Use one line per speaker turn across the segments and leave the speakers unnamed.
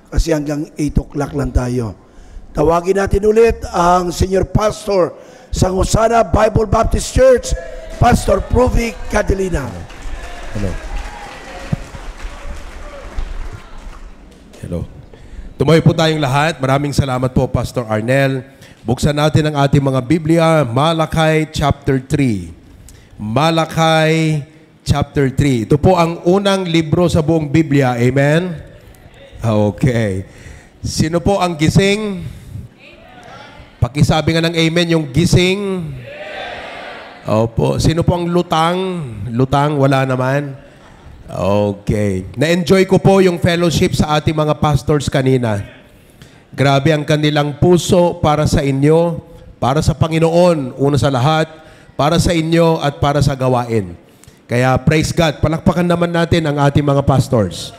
kasi hanggang 8 o'clock lang tayo. Tawagin natin ulit ang Senior Pastor sa Hosana Bible Baptist Church, Pastor Pruvi Catalina.
Hello. Hello. Tumayo po tayong lahat. Maraming salamat po, Pastor Arnel. Buksan natin ang ating mga Biblia, Malakay chapter 3. Malakay chapter 3. Ito po ang unang libro sa buong Biblia. Amen? Okay. Sino po ang gising? Pakisabi nga ng amen yung gising. Opo. Sino po ang lutang? Lutang, wala naman. Okay. Na-enjoy ko po yung fellowship sa ating mga pastors kanina. Grabe ang kanilang puso para sa inyo, para sa Panginoon, una sa lahat, para sa inyo at para sa gawain. Kaya praise God. Palakpakan naman natin ang ating mga pastors.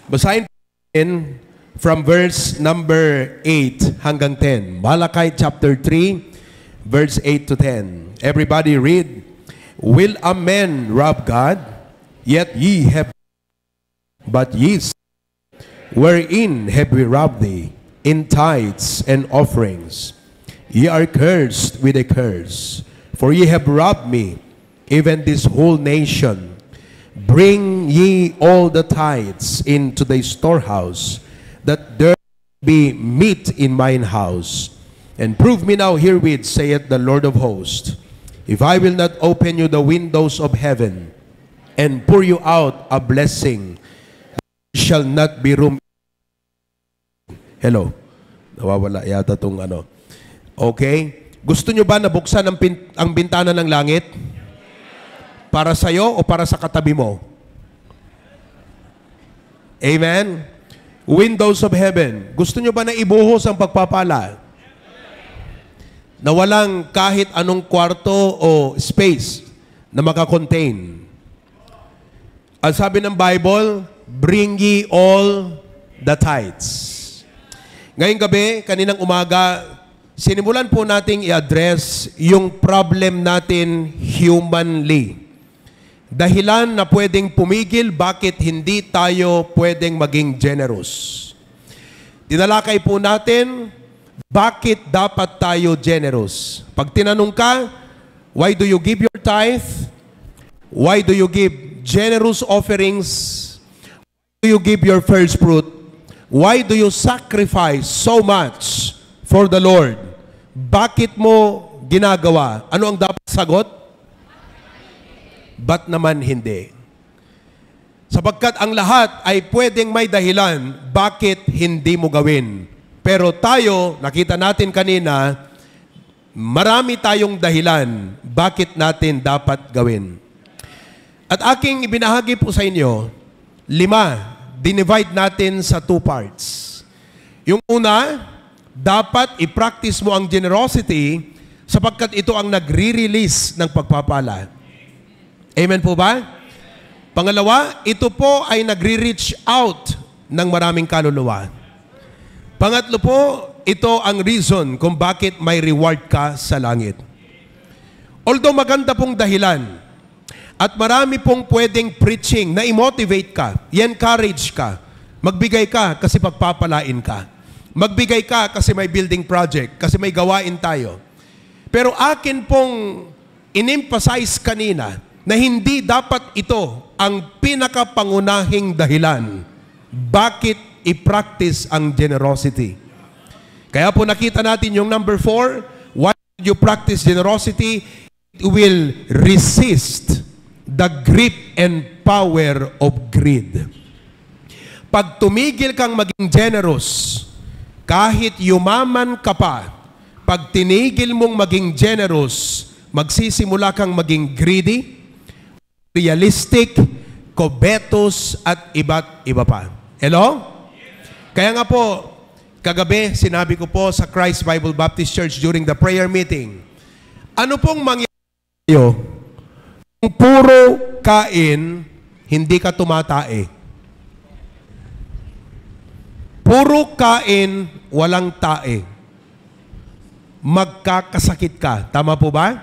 Basahin natin from verse number 8 hanggang 10. Malakay chapter 3, verse 8 to 10. Everybody read. Will a man rob God? Yet ye have, but ye say, wherein have we robbed thee? In tithes and offerings. Ye are cursed with a curse, for ye have robbed me, even this whole nation. Bring ye all the tithes into the storehouse, that there be meat in mine house. And prove me now herewith, saith the Lord of hosts, if I will not open you the windows of heaven, and pour you out a blessing, shall not be room. Hello. Nawawala yata itong ano. Okay. Gusto nyo ba nabuksan ang bintana ng langit? Para sa'yo o para sa katabi mo? Amen? Windows of heaven. Gusto nyo ba na ibuhos ang pagpapala? Na walang kahit anong kwarto o space na makakontain. Ang sabi ng Bible, bring ye all the tithes. Ngayong gabi, kaninang umaga, sinimulan po nating i-address yung problem natin humanly. Dahilan na pwedeng pumigil, bakit hindi tayo pwedeng maging generous. Tinalakay po natin, bakit dapat tayo generous. Pag tinanong ka, why do you give your tithe? Why do you give generous offerings? Why do you give your first fruit? Why do you sacrifice so much for the Lord? Bakit mo ginagawa? Ano ang dapat sagot? Ba't naman hindi? Sapagkat ang lahat ay pwedeng may dahilan bakit hindi mo gawin. Pero tayo, nakita natin kanina, marami tayong dahilan bakit natin dapat gawin. At aking ibinahagi po sa inyo, 5. Dinivide natin sa 2 parts. Yung una, dapat i-practice mo ang generosity sapagkat ito ang nagre-release ng pagpapala. Amen po ba? Pangalawa, ito po ay nagre-reach out ng maraming kaluluwa. Pangatlo po, ito ang reason kung bakit may reward ka sa langit. Although maganda pong dahilan, at marami pong pwedeng preaching na i-motivate ka, i-encourage ka, magbigay ka kasi pagpapalain ka. Magbigay ka kasi may building project, kasi may gawain tayo. Pero akin pong in-emphasize kanina na hindi dapat ito ang pinakapangunahing dahilan bakit i-practice ang generosity. Kaya po nakita natin yung number 4, why you practice generosity? It will resist the grip and power of greed. Pag tumigil kang maging generous, kahit yumaman ka pa, pag tinigil mong maging generous, magsisimula kang maging greedy, realistic, covetous, at iba't iba pa. Hello? Kaya nga po, kagabi, sinabi ko po sa Christ Bible Baptist Church during the prayer meeting, ano pong mangyayari kung puro kain, hindi ka tumatae? Puro kain, walang tae. Magkakasakit ka. Tama po ba?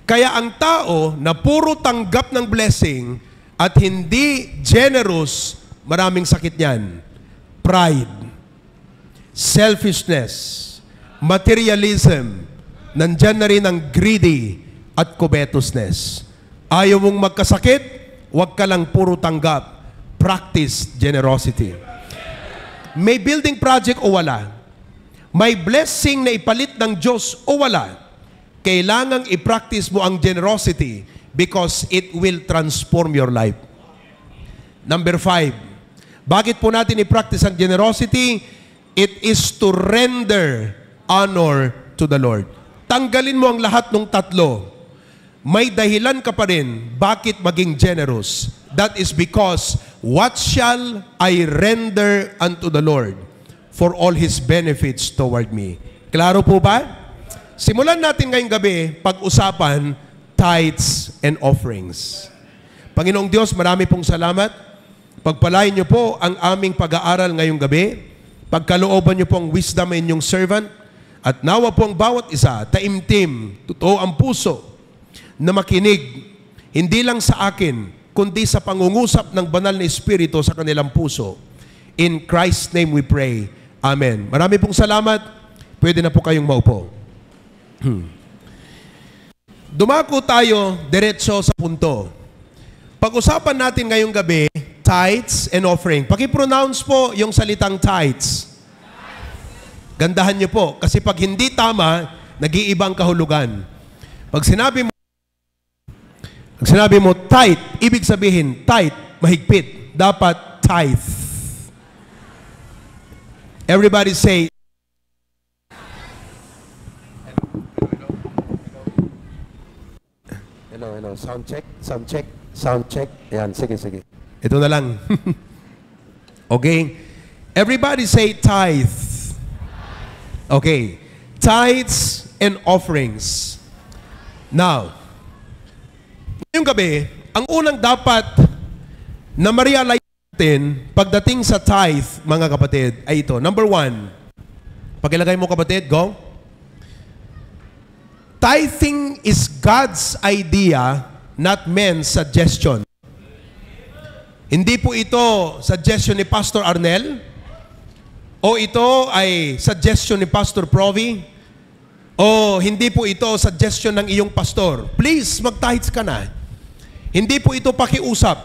Kaya ang tao na puro tanggap ng blessing at hindi generous, maraming sakit yan. Pride, selfishness, materialism, nandyan na rin ang greedy at covetousness. Ayaw mong magkasakit, huwag ka lang puro tanggap. Practice generosity. May building project o wala, may blessing na ipalit ng Diyos o wala, kailangang i-practice mo ang generosity because it will transform your life. Number 5, bakit po natin i-practice ang generosity? It is to render honor to the Lord. Tanggalin mo ang lahat ng tatlo. May dahilan ka pa rin bakit maging generous. That is because, what shall I render unto the Lord for all His benefits toward me? Klaro po ba? Simulan natin ngayong gabi pag-usapan tithes and offerings. Panginoong Diyos, marami pong salamat. Pagpalain niyo po ang aming pag-aaral ngayong gabi. Pagkalooban niyo po ang wisdom ng inyong servant. At nawa po ang bawat isa, taimtim, totoo ang puso, na makinig, hindi lang sa akin, kundi sa pangungusap ng banal na Espiritu sa kanilang puso. In Christ's name we pray. Amen. Marami pong salamat. Pwede na po kayong maupo. Dumako tayo diretso sa punto. Pag-usapan natin ngayong gabi, tithes and offering. Paki-pronounce po yung salitang tithes. Gandahan niyo po. Kasi pag hindi tama, nag-iibang kahulugan. Pag sinabi mo tithe, ibig sabihin tithe, mahigpit. Dapat tithe. Everybody say,
Hello. Sound check. Yan, sige.
ito na lang. Okay? Everybody say tithe. Okay. Tithes and offerings. Now, ngayong gabi, ang unang dapat na ma-realize natin pagdating sa tithe, mga kapatid, ay ito. Number 1, pakilagay mo kapatid, go. Tithing is God's idea, not men's suggestion. Hindi po ito suggestion ni Pastor Arnel, o ito ay suggestion ni Pastor Provi, o hindi po ito suggestion ng iyong pastor. Please, mag-tithes ka na. Hindi po ito pakiusap.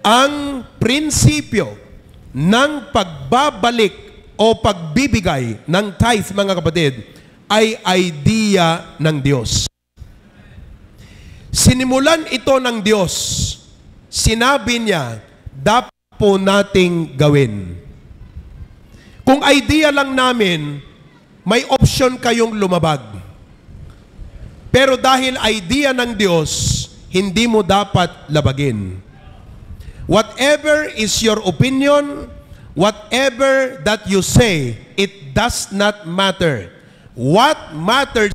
Ang prinsipyo ng pagbabalik o pagbibigay ng tithe, mga kapatid, ay idea ng Diyos. Sinimulan ito ng Diyos. Sinabi niya, dapat po nating gawin. Kung idea lang namin, may option kayong lumabag. Pero dahil idea ng Diyos, hindi mo dapat labagin. Whatever is your opinion, whatever that you say, it does not matter. What matters?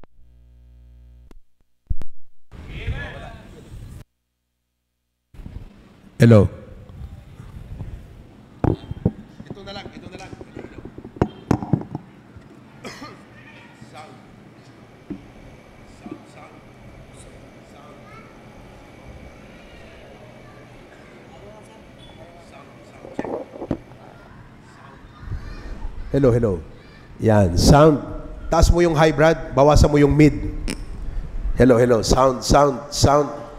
Hello. Ito na lang. Hello. Yan, sound. Taas mo yung high, Brad. Bawasan mo yung mid. Hello. Sound.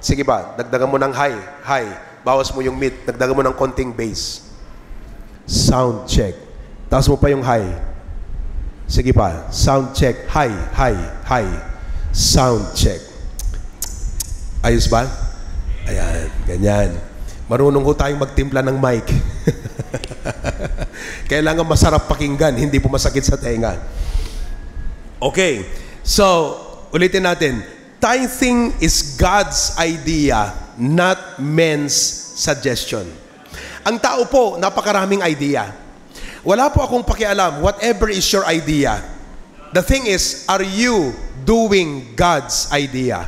Sige ba, dagdagan mo ng high. Bawas mo yung mid. Dagdagan mo ng konting bass. Sound check. Taas mo pa yung high. Sige pa. Sound check. High. Sound check. Ayos ba? Ayan, ganyan. Marunong ko tayong magtimpla ng mic. Kailangan masarap pakinggan, hindi po masakit sa tenga. Okay, so ulitin natin. Tithing is God's idea, not men's suggestion. Ang tao po, napakaraming idea. Wala po akong pakialam, whatever is your idea. The thing is, are you doing God's idea?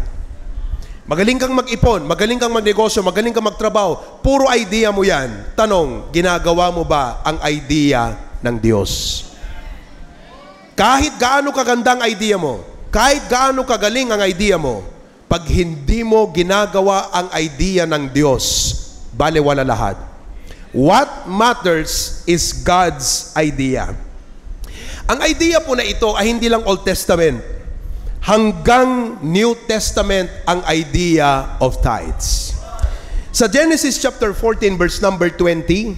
Magaling kang mag-ipon, magaling kang magnegosyo, magaling kang magtrabaho, puro idea mo yan. Tanong, ginagawa mo ba ang idea ng Diyos? Kahit gaano kaganda ang idea mo, kahit gaano kagaling ang idea mo, pag hindi mo ginagawa ang idea ng Diyos, baliwala lahat. What matters is God's idea. Ang idea po na ito ay hindi lang Old Testament. Hanggang New Testament ang idea of tithes. Sa Genesis chapter 14 verse number 20,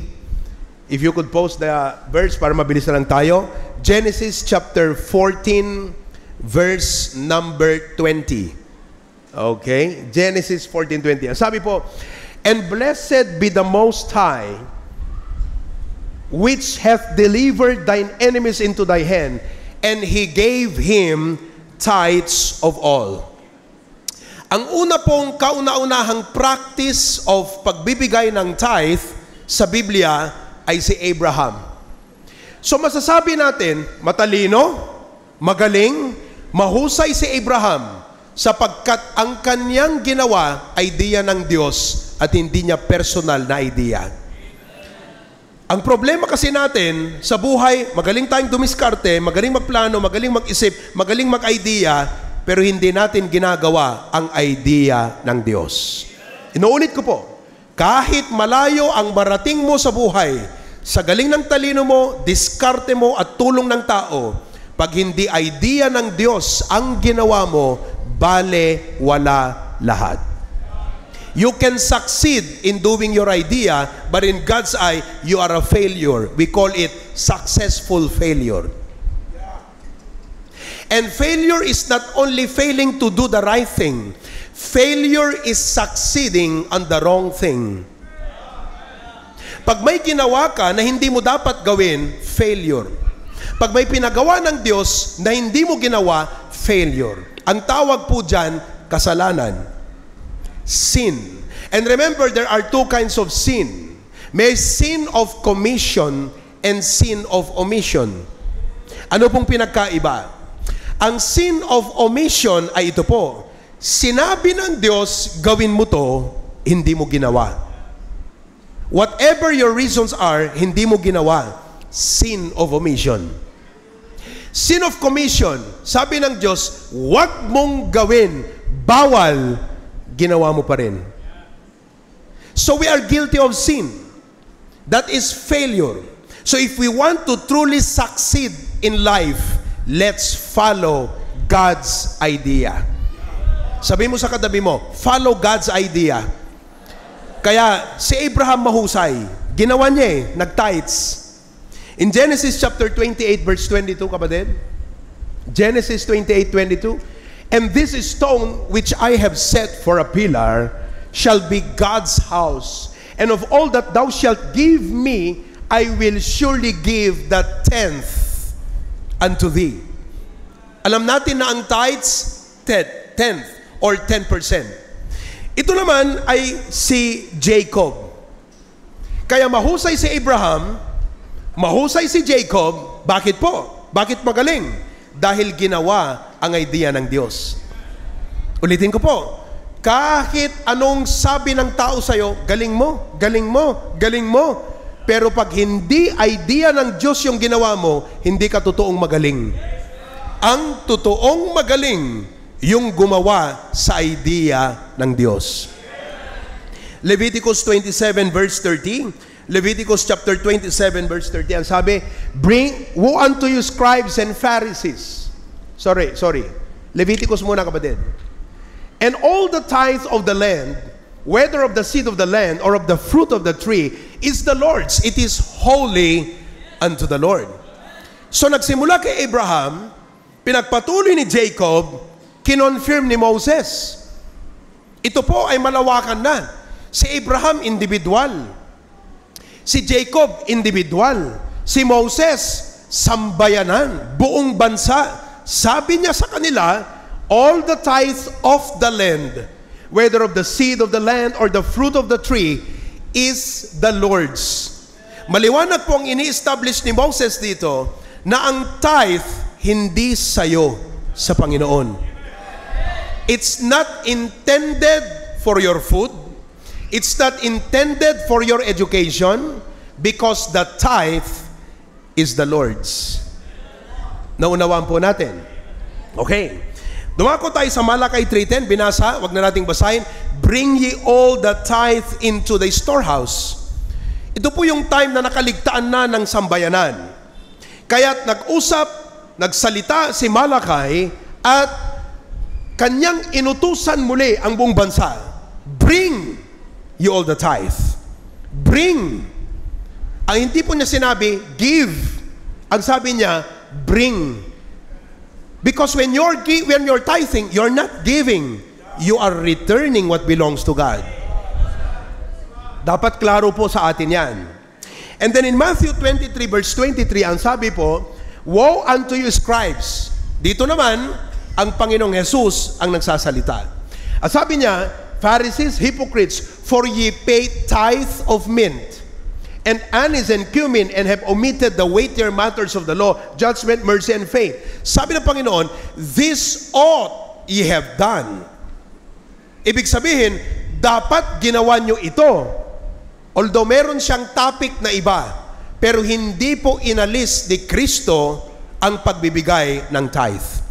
if you could post the verse para mabilis na lang tayo. Genesis chapter 14 verse number 20. Okay? Genesis 14:20. Ang sabi po, "And blessed be the Most High, which hath delivered thine enemies into thy hand, and He gave him tithes of all." Ang una pong kauna-unahang practice of pagbibigay ng tithe sa Biblia ay si Abraham. So masasabi natin, matalino, magaling, mahusay si Abraham sapagkat ang kanyang ginawa ay idea ng Diyos at hindi niya personal na idea. Ang problema kasi natin sa buhay, magaling tayong dumiskarte, magaling magplano, magaling mag-isip, magaling mag-idea, pero hindi natin ginagawa ang idea ng Diyos. Inuulit ko po, kahit malayo ang marating mo sa buhay, sa galing ng talino mo, diskarte mo at tulong ng tao, pag hindi idea ng Diyos ang ginawa mo, bale wala lahat. You can succeed in doing your idea, but in God's eye, you are a failure. We call it successful failure. And failure is not only failing to do the right thing. Failure is succeeding on the wrong thing. Pag may ginawa ka na hindi mo dapat gawin, failure. Pag may pinagawa ng Diyos na hindi mo ginawa, failure. Ang tawag po dyan, kasalanan. Sin. And remember, there are two kinds of sin. May sin of commission and sin of omission. Ano pong pinagkaiba? Ang sin of omission ay ito po. Sinabi ng Diyos, gawin mo to, hindi mo ginawa. Whatever your reasons are, hindi mo ginawa. Sin of omission. Sin of commission, sabi ng Diyos, wag mong gawin, bawal, ginawa mo pa rin. So we are guilty of sin. That is failure. So if we want to truly succeed in life, let's follow God's idea. Sabi mo sa katabi mo, follow God's idea. Kaya si Abraham mahusay. Ginawa niya nag-tithes. In Genesis chapter 28 verse 22, kapatid. Genesis 28:22. "And this stone which I have set for a pillar shall be God's house. And of all that thou shalt give me, I will surely give the 10th unto thee." Alam natin na ang tithes, 10th or 10%. Ito naman ay si Jacob. Kaya mahusay si Abraham, mahusay si Jacob. Bakit po? Bakit magaling? Dahil ginawa ang idea ng Diyos. Ulitin ko po, kahit anong sabi ng tao sa'yo, galing mo, galing mo, galing mo. Pero pag hindi idea ng Diyos yung ginawa mo, hindi ka totoong magaling. Ang totoong magaling, yung gumawa sa idea ng Diyos. Leviticus 27 verse 30. Leviticus chapter 27 verse 30. Ang sabi, woe unto you scribes and Pharisees. Sorry. Leviticus muna, kapatid. "And all the tithe of the land, whether of the seed of the land or of the fruit of the tree, is the Lord's. It is holy unto the Lord." So nagsimula kay Abraham, pinagpatuloy ni Jacob, kinonfirm ni Moses. Ito po ay malawakan na. Si Abraham, individual. Si Jacob, individual. Si Moses, sambayanan, buong bansa. Sabi niya sa kanila, all the tithe of the land, whether of the seed of the land or the fruit of the tree, is the Lord's. Maliwanag po ang ini-establish ni Moses dito na ang tithe hindi sayo sa Panginoon. It's not intended for your food. It's not intended for your education, because the tithe is the Lord's. Naunawaan po natin. Okay. Dumako tayo sa Malakay 3:10, binasa, wag na nating basahin. "Bring ye all the tithe into the storehouse." Ito po yung time na nakaligtaan na ng sambayanan. Kaya't nagsalita si Malakay at kanyang inutusan muli ang buong bansa. Bring you all the tithe. Bring. Ang hindi po niya sinabi, give. Ang sabi niya, bring. Because when you're tithing, you're not giving. You are returning what belongs to God. Dapat klaro po sa atin yan. And then in Matthew 23 verse 23, ang sabi po, woe unto you scribes. Dito naman, ang Panginoong Jesus ang nagsasalita. At sabi niya, Pharisees, hypocrites, for ye pay tithe of mint, and anise and cumin, and have omitted the weightier matters of the law, judgment, mercy, and faith. Sabi ng Panginoon, this ought ye have done. Ibig sabihin, dapat ginawa nyo ito. Although meron siyang topic na iba, pero hindi po inalis ni Kristo ang pagbibigay ng tithe.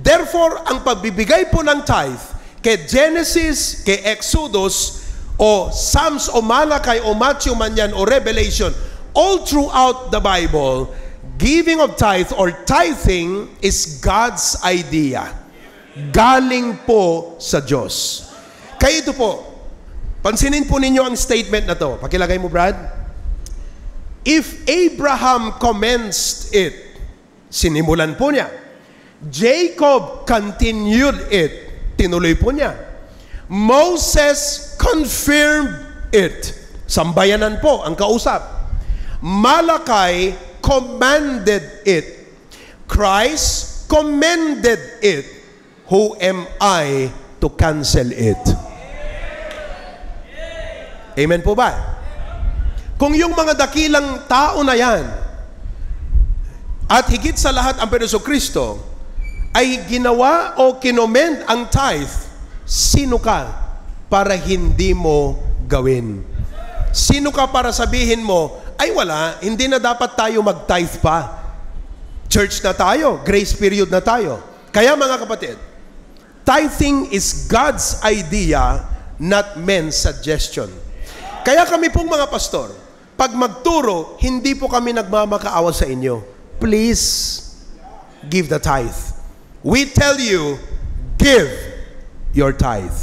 Therefore, ang pagbibigay po ng tithe, kay Genesis, kay Exodus, o Psalms, o Malakay, o Matthew man yan, o Revelation, all throughout the Bible, giving of tithe or tithing is God's idea. Galing po sa Diyos. Kaya ito po, pansinin po ninyo ang statement na to. Pakilagay mo, Brad. If Abraham commenced it, sinimulan po niya. Jacob continued it, tinuloy po niya. Moses confirmed it, sambayanan po ang kausap. Malakay commanded it. Christ commended it. Who am I to cancel it? Amen po ba? Kung yung mga dakilang tao na yan, at higit sa lahat ang Panginoon Kristo, ay ginawa o kinomend ang tithe, sino ka para hindi mo gawin? Sino ka para sabihin mo, ay wala, hindi na dapat tayo mag-tithe pa. Church na tayo, grace period na tayo. Kaya mga kapatid, tithing is God's idea, not men's suggestion. Kaya kami pong mga pastor, pag magturo, hindi po kami nagmamakaawa sa inyo. Please, give the tithe. We tell you, give your tithe.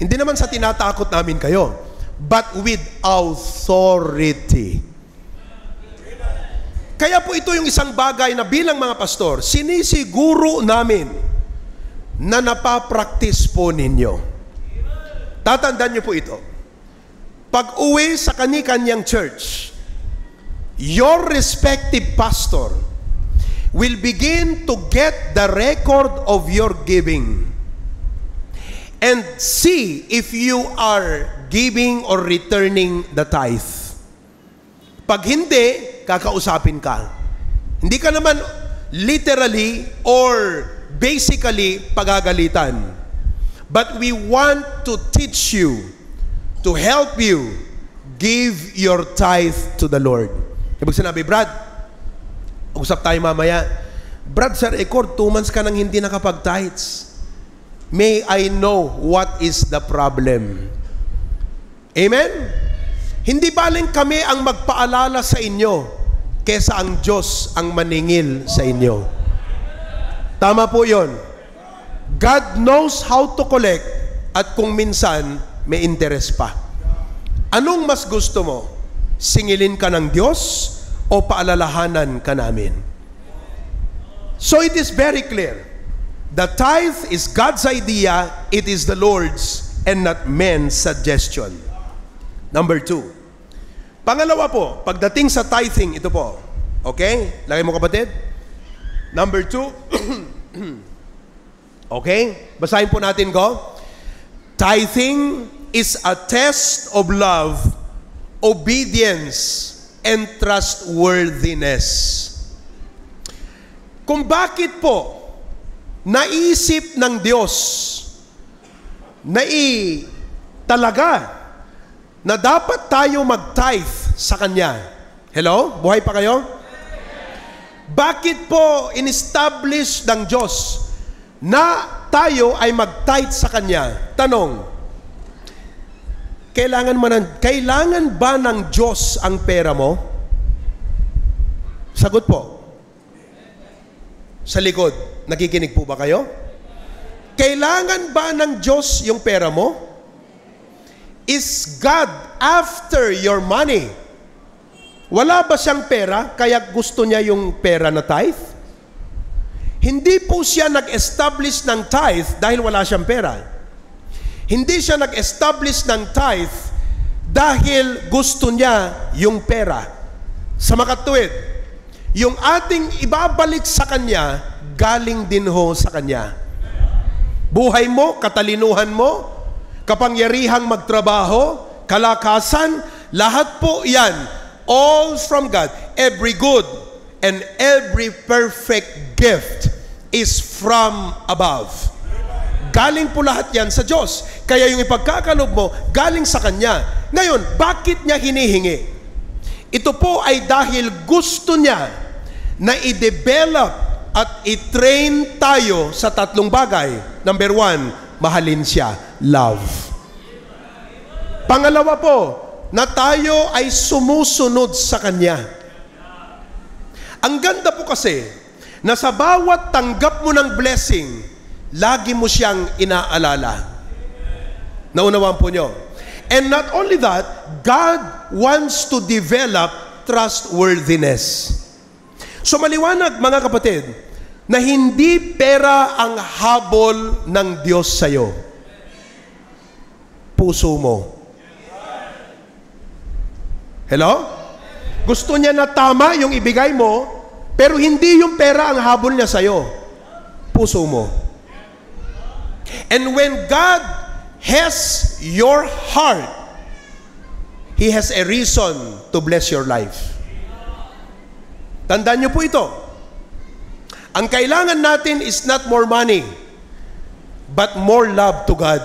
Hindi naman sa tinatakot namin kayo, but with authority. Kaya po ito yung isang bagay na bilang mga pastor, sinisiguro namin na napapraktis po ninyo. Tatandaan niyo po ito. Pag uwi sa kani-kanyang church, your respective pastor will begin to get the record of your giving and see if you are giving or returning the tithe. Pag hindi, kakausapin ka. Hindi ka naman literally or basically pagagalitan. But we want to teach you, to help you give your tithe to the Lord. Ibig sinabi, Brad, usap tayo mamaya. Brad, Sir Ecor, 2 months ka nang hindi nakapag-tithes. May I know what is the problem? Amen? Hindi baling kami ang magpaalala sa inyo kesa ang Diyos ang maningil sa inyo. Tama po yon. God knows how to collect at kung minsan may interest pa. Anong mas gusto mo? Singilin ka ng Diyos o paalalahanan ka namin? So it is very clear. The tithe is God's idea, it is the Lord's and not men's suggestion. Number 2. Pangalawa po, pagdating sa tithing, ito po. Okay? Lagay mo kapatid. Number 2. Okay? Basahin po natin ko. Tithing is a test of love, obedience, and trustworthiness. Kung bakit po naisip ng Diyos talaga na dapat tayo mag-tithe sa Kanya. Hello? Buhay pa kayo? Bakit po in-establish ng Diyos na tayo ay mag-tithe sa Kanya? Tanong, Kailangan ba ng Diyos ang pera mo? Sagot po. Sa likod, nakikinig po ba kayo? Kailangan ba ng Diyos yung pera mo? Is God after your money? Wala ba siyang pera, kaya gusto niya yung pera na tithe? Hindi po siya nag-establish ng tithe dahil wala siyang pera. Hindi siya nag-establish ng tithe dahil gusto niya yung pera. Sa makatuwid, yung ating ibabalik sa Kanya, galing din ho sa Kanya. Buhay mo, katalinuhan mo, kapangyarihang magtrabaho, kalakasan, lahat po yan, all from God. Every good and every perfect gift is from above. Galing po lahat yan sa Diyos. Kaya yung ipagkakalob mo, galing sa Kanya. Ngayon, bakit niya hinihingi? Ito po ay dahil gusto niya na i-develop at i-train tayo sa tatlong bagay. Number 1, mahalin siya. Love. Pangalawa po, na tayo ay sumusunod sa Kanya. Ang ganda po kasi, na sa bawat tanggap mo ng blessing, lagi mo siyang inaalala. Naunawaan po nyo. And not only that, God wants to develop trustworthiness. So maliwanag mga kapatid, na hindi pera ang habol ng Diyos sa'yo. Puso mo. Hello? Gusto niya na tama yung ibigay mo, pero hindi yung pera ang habol niya sa'yo. Puso mo. And when God has your heart, He has a reason to bless your life. Tandaan niyo po ito. Ang kailangan natin is not more money, but more love to God.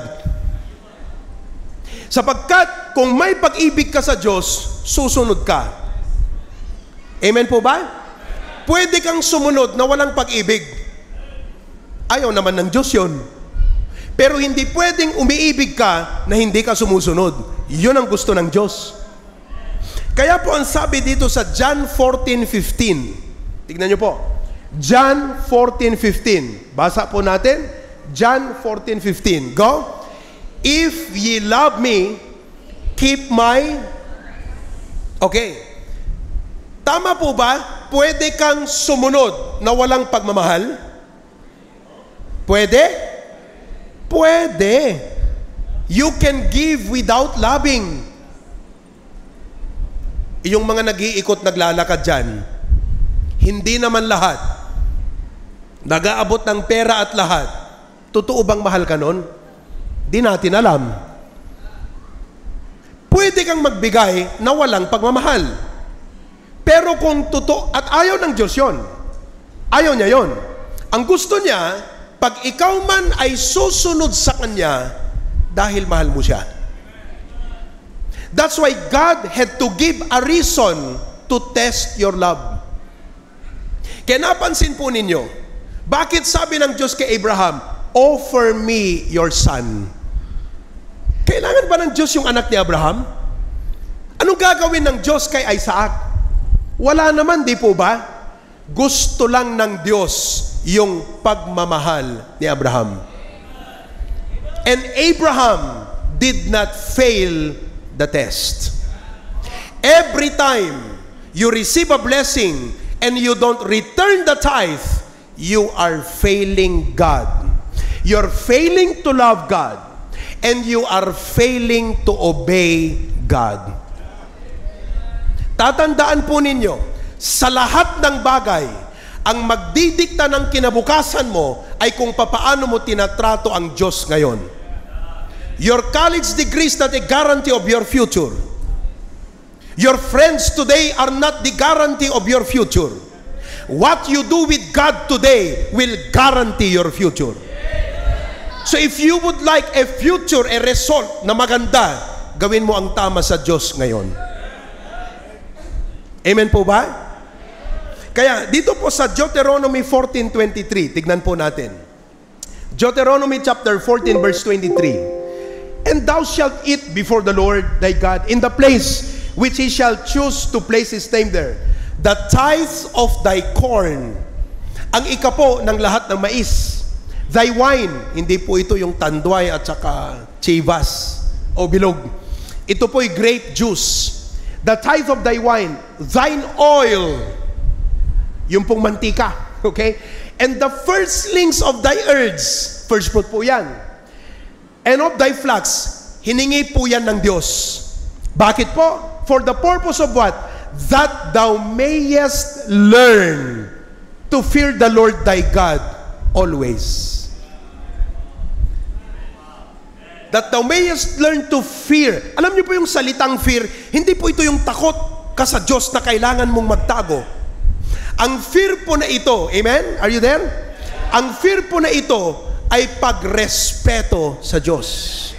Sapagkat kung may pag-ibig ka sa Diyos, susunod ka. Amen po ba? Pwede kang sumunod na walang pag-ibig. Ayaw naman ng Diyos yun. Pero hindi pwedeng umiibig ka na hindi ka sumusunod. Yun ang gusto ng Diyos. Kaya po ang sabi dito sa John 14:15. Tignan nyo po. John 14:15. Basa po natin. John 14:15. Go. If ye love me, keep my... Okay. Tama po ba? Pwede kang sumunod na walang pagmamahal? Pwede? Pwede. You can give without loving. Yung mga nag-iikot, naglalakad dyan, hindi naman lahat nag-aabot ng pera at lahat. Totoo bang mahal ka nun? Di natin alam. Pwede kang magbigay na walang pagmamahal. Pero kung totoo, at ayaw ng Diyos yun. Ayaw niya yun. Ang gusto niya, pag ikaw man ay susunod sa Kanya, dahil mahal mo siya. That's why God had to give a reason to test your love. Kaya napansin po ninyo, bakit sabi ng Diyos kay Abraham, offer me your son? Kailangan ba ng Diyos yung anak ni Abraham? Anong gagawin ng Diyos kay Isaac? Wala naman, di po ba? Gusto lang ng Diyos yung pagmamahal ni Abraham. And Abraham did not fail the test. Every time you receive a blessing and you don't return the tithe, you are failing God. You're failing to love God. And you are failing to obey God. Tatandaan po ninyo, sa lahat ng bagay, ang magdidikta ng kinabukasan mo ay kung papaano mo tinatrato ang Diyos ngayon. Your college degree is not a guarantee of your future. Your friends today are not the guarantee of your future. What you do with God today will guarantee your future. So if you would like a future, a result na maganda, gawin mo ang tama sa Diyos ngayon. Amen po ba? Kaya dito po sa Deuteronomy 14:23, tignan po natin. Deuteronomy chapter 14 verse 23. And thou shalt eat before the Lord thy God in the place which he shall choose to place his name there. The tithe of thy corn, ang ikapo ng lahat ng mais, thy wine, hindi po ito yung tandway at saka chivas o bilog. Ito po'y grape juice. The tithe of thy wine, thine oil, yung pong mantika, okay? And the firstlings of thy herds, first fruit po yan. And of thy flax, hiningi po yan ng Diyos. Bakit po? For the purpose of what? That thou mayest learn to fear the Lord thy God always. That thou mayest learn to fear. Alam niyo po yung salitang fear, hindi po ito yung takot ka sa Diyos na kailangan mong magtago. Ang fear po na ito, amen? Are you there? Ang fear po na ito ay pagrespeto sa Diyos.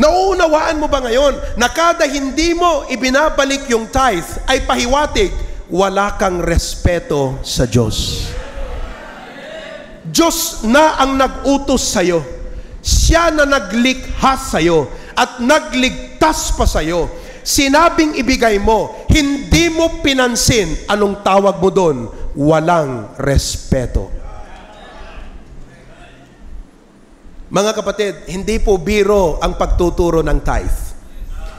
Nauunawaan mo ba ngayon na kada hindi mo ibinabalik yung tithe ay pahiwatig, wala kang respeto sa Diyos. Diyos na ang nag-utos sa'yo. Siya na naglikha sa'yo at nagligtas pa sa'yo. Sinabing ibigay mo, hindi mo pinansin. Anong tawag mo doon? Walang respeto. Mga kapatid, hindi po biro ang pagtuturo ng tithe.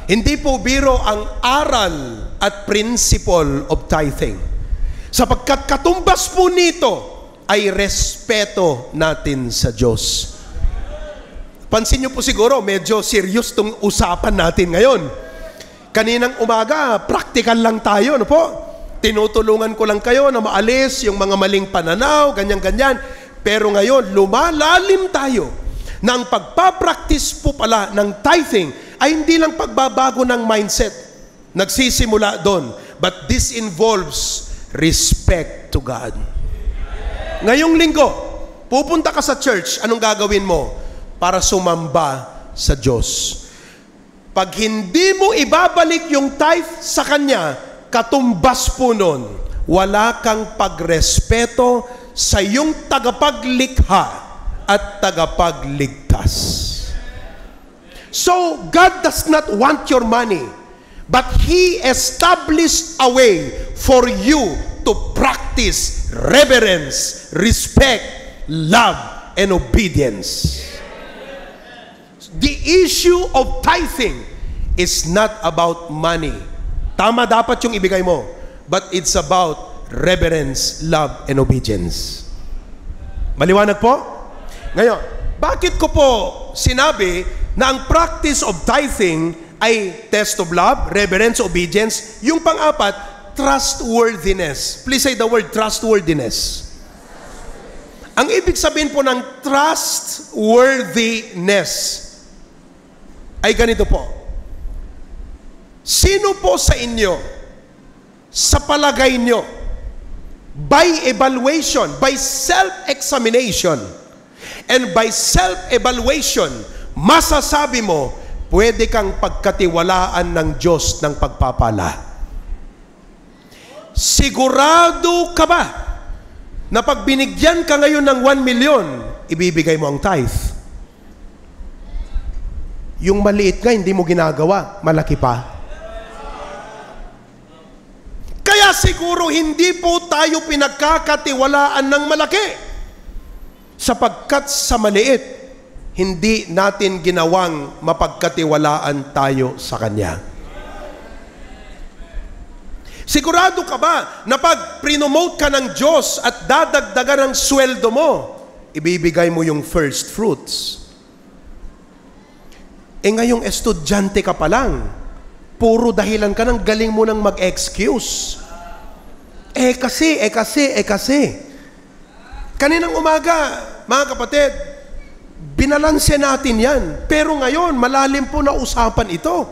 Hindi po biro ang aral at principle of tithing. Sapagkat katumbas po nito ay respeto natin sa Diyos. Pansin niyo po siguro, medyo serious tong usapan natin ngayon. Kaninang umaga, practical lang tayo, no po? Tinutulungan ko lang kayo na maalis yung mga maling pananaw, ganyan-ganyan. Pero ngayon, lumalalim tayo na ang pagpapractice po pala ng tithing ay hindi lang pagbabago ng mindset. Nagsisimula doon. But this involves respect to God. Ngayong linggo, pupunta ka sa church, anong gagawin mo? Para sumamba sa Diyos. Pag hindi mo ibabalik yung tithe sa Kanya, katumbas po nun, wala kang pagrespeto sa iyong tagapaglikha at tagapagligtas. So, God does not want your money, but He established a way for you to practice reverence, respect, love, and obedience. The issue of tithing is not about money. Tama dapat yung ibigay mo, but it's about reverence, love, and obedience. Maliwanag po? Ngayon, bakit ko po sinabi na ang practice of tithing ay test of love, reverence, obedience? Yung pang-apat, trustworthiness. Please say the word trustworthiness. Ang ibig sabihin po ng trustworthiness ay ganito po. Sino po sa inyo, sa palagay nyo, by evaluation, by self-examination, and by self-evaluation, masasabi mo, pwede kang pagkatiwalaan ng Diyos ng pagpapala? Sigurado ka ba na pag binigyan ka ngayon ng 1 million, ibibigay mo ang tithe? Yung maliit nga, hindi mo ginagawa, malaki pa. Kaya siguro hindi po tayo pinagkakatiwalaan ng malaki. Sapagkat sa maliit, hindi natin ginawang mapagkatiwalaan tayo sa Kanya. Sigurado ka ba na pag prinomote ka ng Diyos at dadagdagan ng sweldo mo, ibibigay mo yung first fruits? Ngayong estudyante ka pa lang, puro dahilan ka ng galing mo nang mag-excuse. Kasi. Kaninang umaga, mga kapatid, binalanse natin yan. Pero ngayon, malalim po na usapan ito.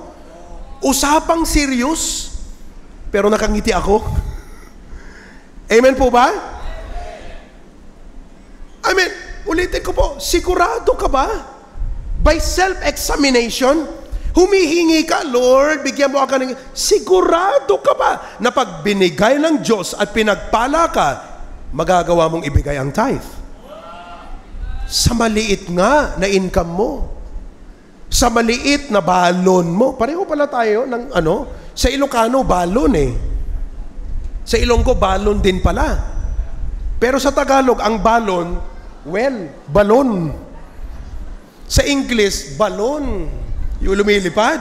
Usapang serious, pero nakangiti ako. Amen po ba? Amen. Ulitin ko po, sigurado ka ba? By self-examination, humihingi ka, Lord, bigyan mo ako ng... Sigurado ka ba na pag binigay ng Diyos at pinagpala ka, magagawa mong ibigay ang tithe? Sa maliit nga na income mo. sa maliit na balon mo. Pareho pala tayo ng sa Ilocano, balon eh. Sa Ilonggo, balon din pala. Pero sa Tagalog, ang balon, balon. Sa English, balon. Yung lumilipad.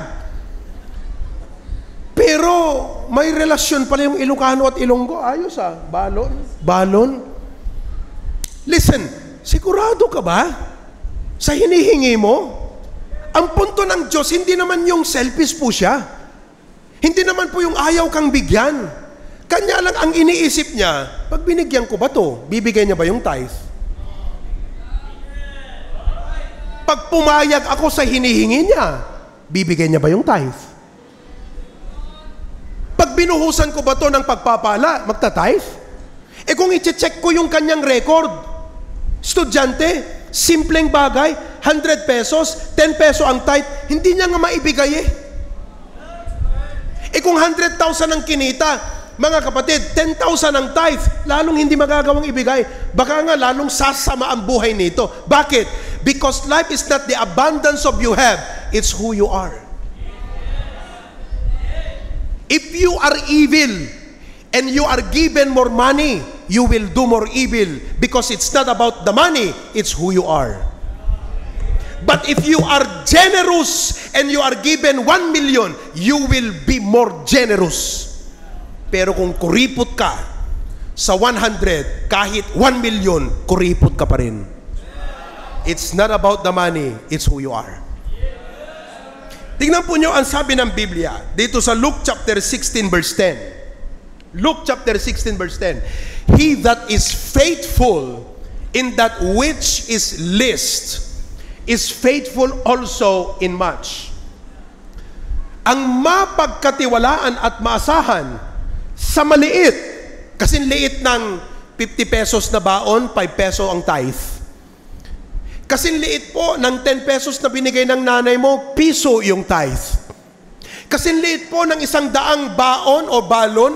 Pero may relasyon pala yung Ilocano at Ilonggo. Ayos balon. Balon. Listen, sigurado ka ba sa hinihingi mo? Ang punto ng Diyos, hindi naman yung selfish po siya. Hindi naman po yung ayaw kang bigyan. Kanya lang ang iniisip niya, pag binigyan ko ba to, bibigay niya ba yung tithe? Pag pumayag ako sa hinihingi niya, bibigay niya ba yung tithe? Pag binuhusan ko ba to ng pagpapala, magta-tithe? Kung i-check ko yung kanyang record, estudyante, simpleng bagay, 100 pesos, 10 peso ang tithe, hindi niya nga maibigay kung 100,000 ang kinita, mga kapatid, 10,000 ang tithe, lalong hindi magagawang ibigay. Baka nga lalong sasama ang buhay nito. Bakit? Because life is not the abundance of you have, it's who you are. If you are evil and you are given more money, you will do more evil because it's not about the money, it's who you are. But if you are generous and you are given 1 million, you will be more generous. Pero kung kuripot ka sa 100, kahit 1 million, kuripot ka pa rin. It's not about the money, it's who you are. Tingnan po nyo ang sabi ng Biblia dito sa Luke chapter 16 verse 10. Luke chapter 16 verse 10. He that is faithful in that which is least is faithful also in much. Ang mapagkatiwalaan at maasahan sa maliit, kasi liit ng 50 pesos na baon, 5 peso ang tithe. Kasi liit po ng 10 pesos na binigay ng nanay mo, piso yung tithe. Kasi liit po ng 100 baon o balon,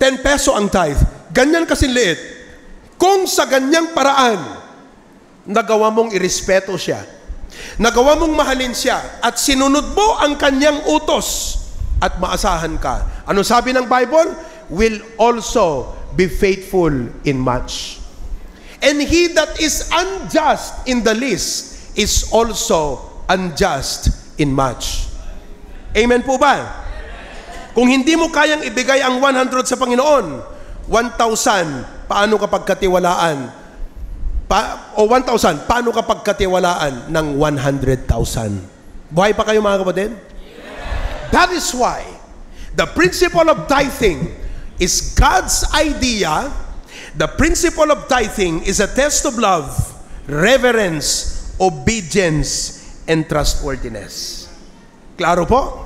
10 peso ang tithe. Ganyan kasi liit. Kung sa ganyang paraan, nagawa mong irespeto siya, nagawa mong mahalin siya, at sinunod mo ang kanyang utos, at maasahan ka. Ano sabi ng Bible? Will also be faithful in much. And he that is unjust in the least is also unjust in much. Amen po ba? Kung hindi mo kayang ibigay ang 100 sa Panginoon, 1,000, paano kapag katiwalaan? O 1,000, paano kapag katiwalaan ng 100,000? Buhay pa kayo mga kapatid? That is why the principle of tithing is God's idea. The principle of tithing is a test of love, reverence, obedience, and trustworthiness. Klaro po?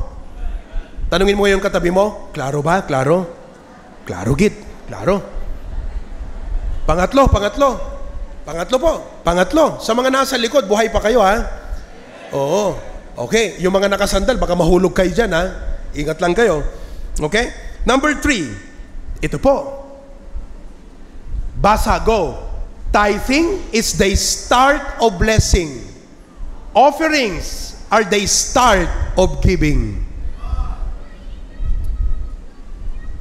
Tanungin mo yung katabi mo, klaro ba? Klaro? Klaro git. Klaro. Pangatlo po. Pangatlo. Sa mga nasa likod, buhay pa kayo ha? Oo. Okay. Yung mga nakasandal, baka mahulog kayo dyan ha? Ingat lang kayo. Okay? Number 3. Ito po. Basa, go. Tithing is the start of blessing. Offerings are the start of giving.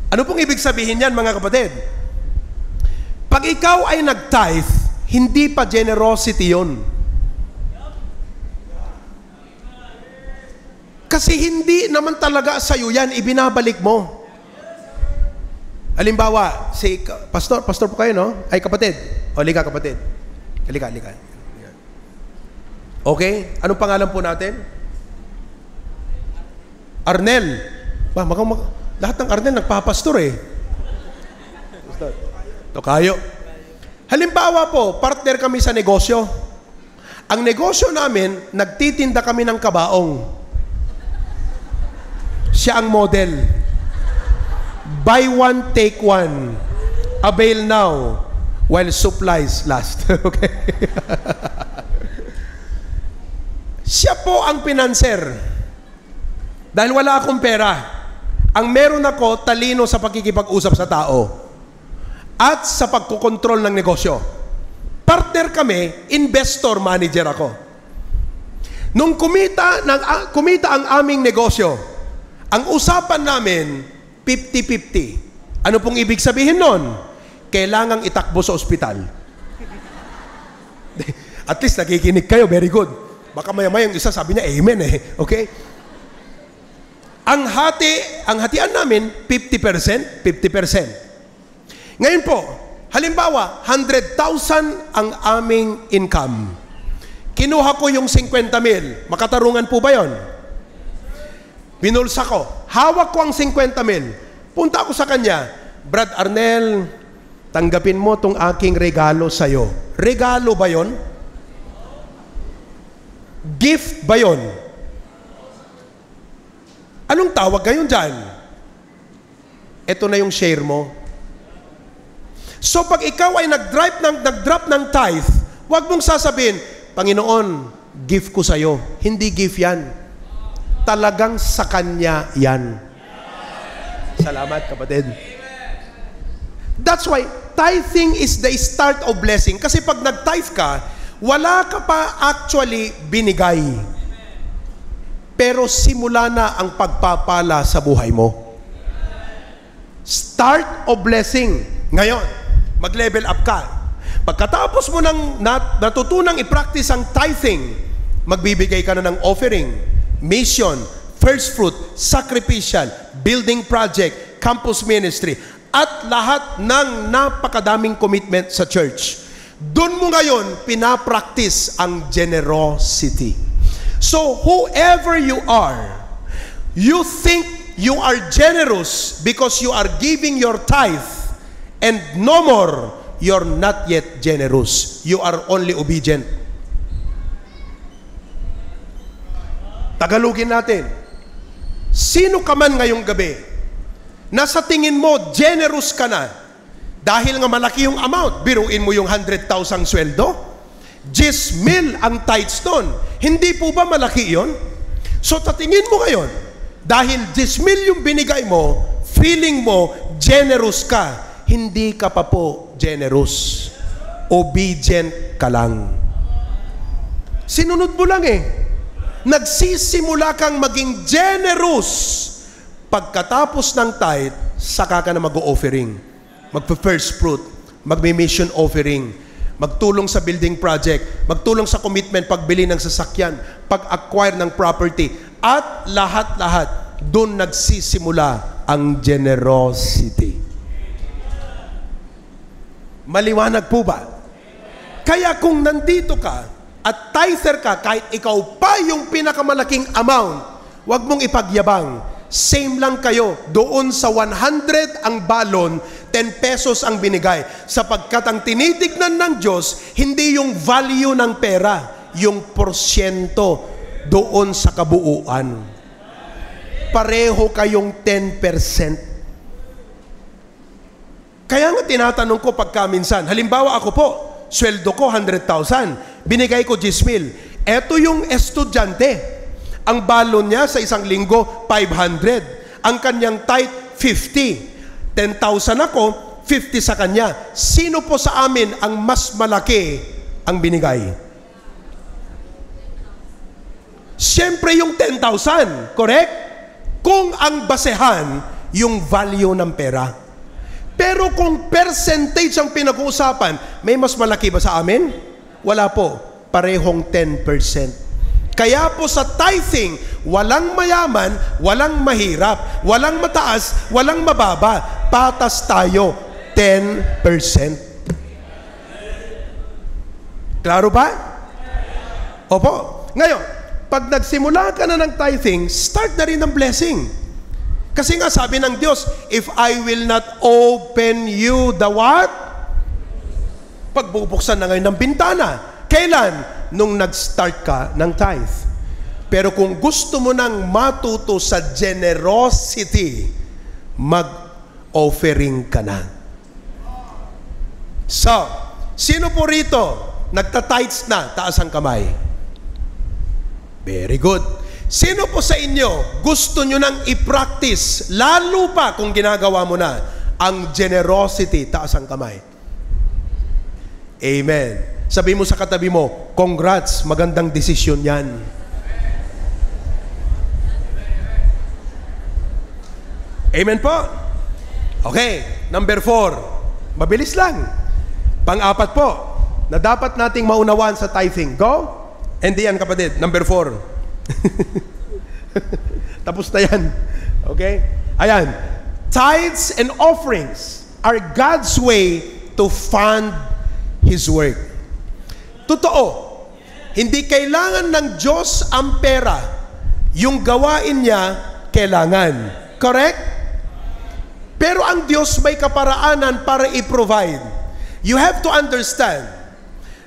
Ano pong ibig sabihin yan, mga kapatid? Pag ikaw ay nag-tithe, hindi pa generosity yun. Kasi hindi naman talaga sa'yo yan, ibinabalik mo. Halimbawa, si pastor po kayo, no? Ay, kapatid. O, liga, kapatid. Liga. Okay? Anong pangalan po natin? Arnel. Lahat ng Arnel nagpapastor eh. Tokayo. Halimbawa po, partner kami sa negosyo. Ang negosyo namin, nagtitinda kami ng kabaong. Siya ang model. Buy one, take one. Avail now while supplies last. Okay? Siya po ang pinanser. Dahil wala akong pera. Ang meron ako, talino sa pakikipag-usap sa tao. At sa pagkukontrol ng negosyo. Partner kami, investor manager ako. Nung kumita ang aming negosyo, ang usapan namin, 50-50. Ano pong ibig sabihin nun? Kailangang itakbo sa ospital. At least nakikinig kayo, very good. Baka maya-maya yung isa sabi niya, amen eh. Okay? Ang hatian namin, 50%, 50%. Ngayon po, halimbawa, 100,000 ang aming income. Kinuha ko yung 50,000. Makatarungan po ba yon? Binulsa ko. Hawak ko ang 50,000. Punta ako sa kanya, Brad Arnel, tanggapin mo tong aking regalo sa'yo. Regalo ba yon? Gift ba yon? Anong tawag ngayon dyan? Ito na yung share mo. So pag ikaw ay nag-drop ng tithe, huwag mong sasabihin, Panginoon, gift ko sa'yo. Hindi gift yan. Talagang sa Kanya yan. Salamat, kapatid. That's why tithing is the start of blessing. Kasi pag nag-tithe ka, wala ka pa actually binigay. Pero simula na ang pagpapala sa buhay mo. Start of blessing. Ngayon, mag-level up ka. Pagkatapos mo nang natutunang i-practice ang tithing, magbibigay ka na ng offering, mission, first fruit, sacrificial, building project, campus ministry, at lahat ng napakadaming commitment sa church. Doon mo ngayon pinapractice ang generosity. So whoever you are, you think you are generous because you are giving your tithe, and no more, you're not yet generous. You are only obedient. Tagalogin natin. Sino ka man ngayong gabi na sa tingin mo generous ka na dahil nga malaki yung amount? Biruin mo yung 100,000 sweldo, 10,000 ang tithes doon. Hindi po ba malaki yon? So tatingin mo ngayon, dahil 10,000 yung binigay mo, feeling mo generous ka, hindi ka pa po generous. Obedient ka lang. Sinunod mo lang eh. Nagsisimula kang maging generous. Pagkatapos ng tithe, saka ka na mag-o-offering. Magpa-first fruit, magme-mission offering, magtulong sa building project, magtulong sa commitment, pagbili ng sasakyan, pag-acquire ng property, at lahat-lahat, doon nagsisimula ang generosity. Maliwanag po ba? Kaya kung nandito ka at tither ka, kahit ikaw pa yung pinakamalaking amount, huwag mong ipagyabang. Same lang kayo. Doon sa 100 ang balon, 10 pesos ang binigay. Sapagkat ang tinitignan ng Diyos, hindi yung value ng pera, yung porsyento doon sa kabuuan. Pareho kayong 10%. Kaya nga tinatanong ko pagka minsan, halimbawa ako po, sweldo ko 100,000, binigay ko 10,000. Eto yung estudyante. Ang balon niya sa isang linggo, 500. Ang kanyang tithe, 50. 10,000 ako, 50 sa kanya. Sino po sa amin ang mas malaki ang binigay? Siyempre yung 10,000, correct? Kung ang basehan, yung value ng pera. Pero kung percentage ang pinag-uusapan, may mas malaki ba sa amin? Wala po. Parehong 10%. Kaya po sa tithing, walang mayaman, walang mahirap, walang mataas, walang mababa. Patas tayo, 10%. Klaro ba? Opo. Ngayon, pag nagsimula ka na ng tithing, start na rin ang blessing. Kasi nga sabi ng Diyos, if I will not open you the what? Pagbubuksan na ngayon ng bintana. Kailan? Nung nag-start ka ng tithe. Pero kung gusto mo nang matuto sa generosity, mag-offering ka na. So, sino po rito nagta-tithes na? Taas ang kamay. Very good. Sino po sa inyo gusto nyo nang i-practice, lalo pa kung ginagawa mo na, ang generosity? Taas ang kamay. Amen. Sabi mo sa katabi mo, congrats, magandang desisyon yan. Amen po? Okay, number 4. Mabilis lang. Pang-apat po, na dapat nating maunawaan sa tithing. Go? And yan, kapatid, number 4. Tapos na yan. Okay? Ayan. Tithes and offerings are God's way to fund His work. Totoo. Hindi kailangan ng Diyos ang pera. Yung gawain niya, kailangan. Correct? Pero ang Diyos may kaparaanan para i-provide. You have to understand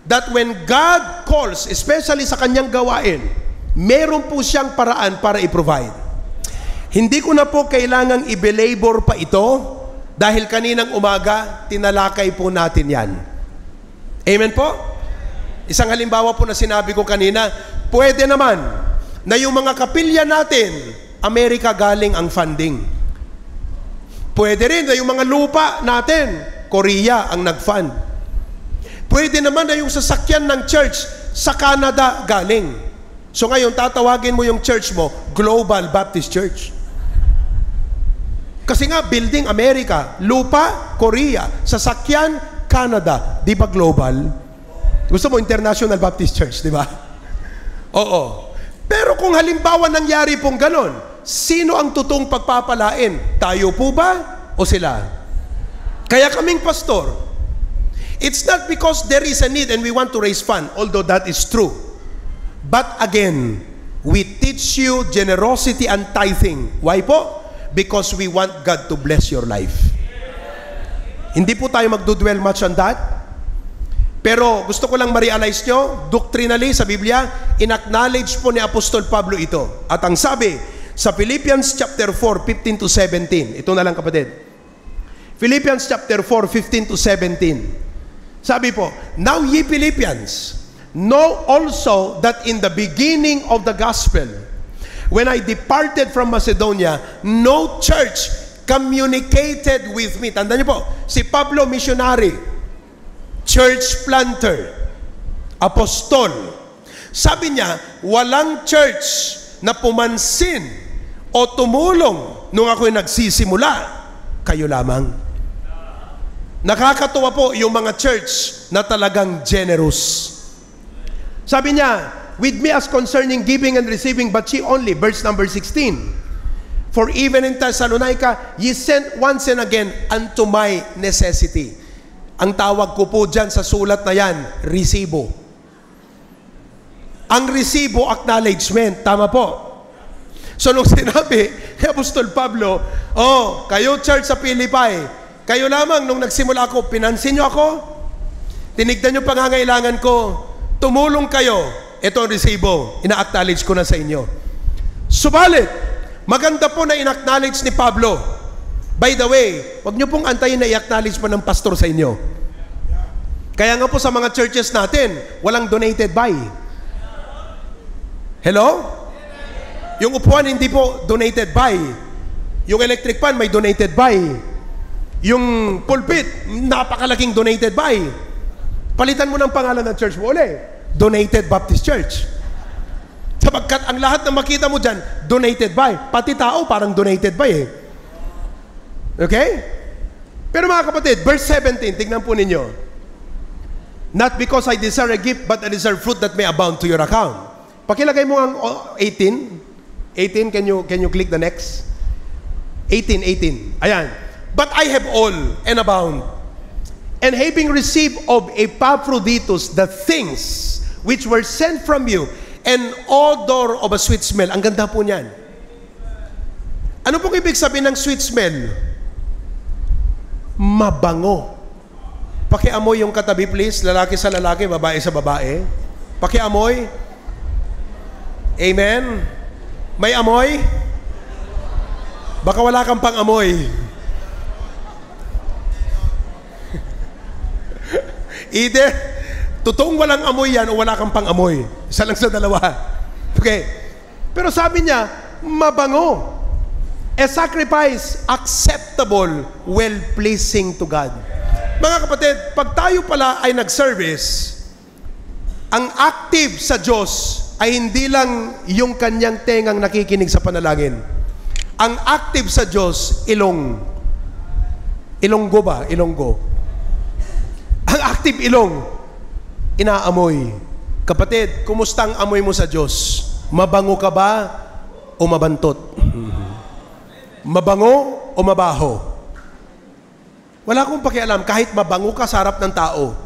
that when God calls, especially sa kanyang gawain, meron po siyang paraan para i-provide. Hindi ko na po kailangang i-belabor pa ito dahil kaninang umaga, tinalakay po natin yan. Amen po? Isang halimbawa po na sinabi ko kanina, pwede naman na yung mga kapilya natin, Amerika galing ang funding. Pwede rin na yung mga lupa natin, Korea ang nag-fund. Pwede naman na yung sasakyan ng church sa Canada galing. So ngayon, tatawagin mo yung church mo, Global Baptist Church. Kasi nga, building Amerika, lupa, Korea, sasakyan, Canada. Di ba global? Gusto mo International Baptist Church, di ba? Oo. Pero kung halimbawa nangyari pong ganon, sino ang totoong pagpapalain? Tayo po ba o sila? Kaya kaming pastor, it's not because there is a need and we want to raise fund, although that is true. But again, we teach you generosity and tithing. Why po? Because we want God to bless your life. Hindi po tayo magdudwell much on that. Pero gusto ko lang ma-realize nyo, doctrinally sa Biblia, in-acknowledge po ni Apostol Pablo ito. At ang sabi, sa Philippians chapter 4, 15 to 17, ito na lang kapatid. Philippians chapter 4, 15 to 17. Sabi po, now ye Philippians, know also that in the beginning of the gospel, when I departed from Macedonia, no church communicated with me. Tandaan niyo po, si Pablo missionary, church planter, apostol. Sabi niya, walang church na pumansin o tumulong nung ako'y nagsisimula. Kayo lamang. Nakakatuwa po yung mga church na talagang generous. Sabi niya, with me as concerning giving and receiving, but ye only, verse number 16. For even in Thessalonica, ye sent once and again unto my necessity. Ang tawag ko po dyan sa sulat na yan, resibo. Ang resibo, acknowledgement. Tama po. So nung sinabi ni Apostol Pablo, oh, kayo church sa Philippi, kayo lamang nung nagsimula ako, pinansin nyo ako? Tinignan nyo pangangailangan ko, tumulong kayo. Ito ang resibo, ina-acknowledge ko na sa inyo. Subalit, maganda po na in-acknowledge ni Pablo. By the way, wag nyo pong antayin na i-acknowledge pa ng pastor sa inyo. Kaya nga po sa mga churches natin, walang donated by. Hello? Yung upuan hindi po donated by. Yung electric fan may donated by. Yung pulpit, napakalaking donated by. Palitan mo ng pangalan ng church mo ulit. Donated Baptist Church. Sapagkat ang lahat na makita mo dyan, donated by. Pati tao parang donated by eh. Okay? Pero mga kapatid, verse 17, tignan po ninyo. Not because I desire a gift, but I desire fruit that may abound to your account. Pakilagay mo ang 18. 18, can you click the next? 18. Ayan. But I have all and abound. And having received of Epaphroditus the things which were sent from you, an odor of a sweet smell. Ang ganda po niyan. Ano pong ibig sabihin ng sweet smell? Mabango. Pakiamoy yung katabi please, lalaki sa lalaki, babae sa babae. Pakiamoy. Amen. May amoy? Baka wala kang pang-amoy. Either, totoong walang amoy yan o wala kang pang-amoy. Isa lang sa dalawa. Okay. Pero sabi niya, mabango. A sacrifice acceptable, well-pleasing to God. Mga kapatid, pag tayo pala ay nag-service, ang active sa Diyos ay hindi lang yung kanyang tengang nakikinig sa panalangin. Ang active sa Diyos, ilonggo ba? Ilonggo. Ang active ilong, inaamoy. Kapatid, kumusta ang amoy mo sa Diyos? Mabango ka ba o mabantot? Mabango o mabaho? Wala akong pakialam. Kahit mabango ka sa harap ng tao,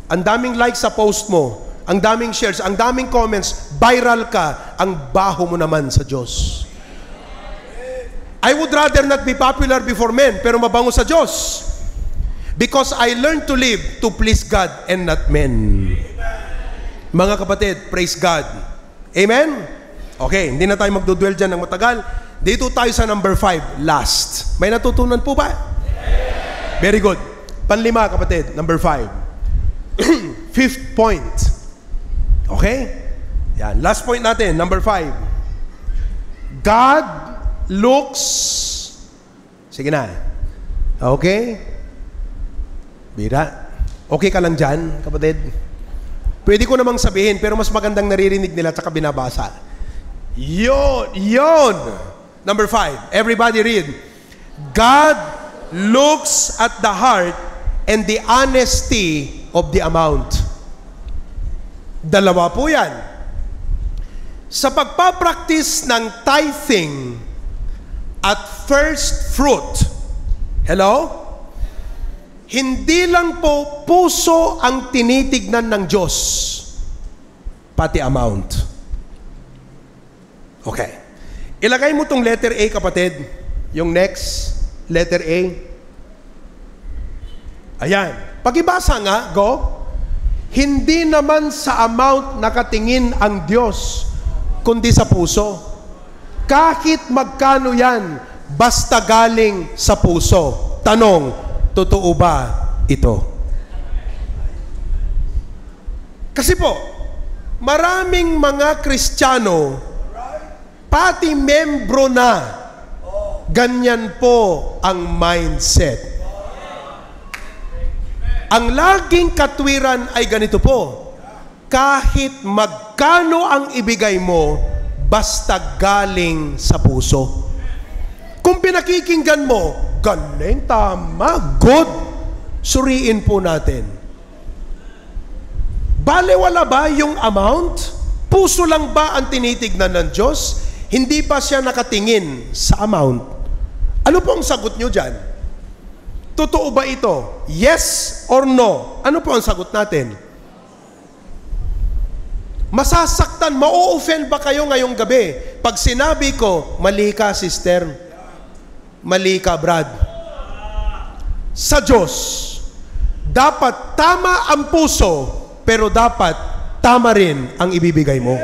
ang daming likes sa post mo, ang daming shares, ang daming comments, viral ka, ang baho mo naman sa Diyos. I would rather not be popular before men, pero mabango sa Diyos. Because I learned to live to please God and not men. Mga kapatid, praise God. Amen? Okay, hindi na tayo magdudwell dyan ng matagal. Dito tayo sa number 5, last. May natutunan po ba? Very good. Panlima, kapatid, number 5. Fifth point. Okay? Yan, last point natin, number 5. God looks... Sige na. Okay? Bira. Okay ka lang dyan, kapatid? Pwede ko namang sabihin, pero mas magandang naririnig nila at saka binabasa. Yon! Number 5. Everybody read. God looks at the heart and the honesty of the amount. Dalawa po yan. Sa pagpapractice ng tithing at first fruit, hello? Hindi lang po puso ang tinitignan ng Diyos, pati amount. Okay. Ilagay mo tong letter A, kapatid. Yung next, letter A. Ayan. Pakibasa nga, go. Hindi naman sa amount nakatingin ang Diyos, kundi sa puso. Kahit magkano yan, basta galing sa puso. Tanong, totoo ba ito? Kasi po, maraming mga Kristiyano, pati membro na, ganyan po ang mindset. Ang laging katwiran ay ganito po, kahit magkano ang ibigay mo, basta galing sa puso. Kung pinakikinggan mo, galing, tama, good, suriin po natin. Balewala ba yung amount? Puso lang ba ang tinitignan ng Diyos? Hindi pa siya nakatingin sa amount. Ano po ang sagot nyo dyan? Totoo ba ito? Yes or no? Ano po ang sagot natin? Masasaktan, ma-offend ba kayo ngayong gabi? Pag sinabi ko, mali ka, sister. Mali ka, brad. Sa Diyos, dapat tama ang puso, pero dapat tama rin ang ibibigay mo.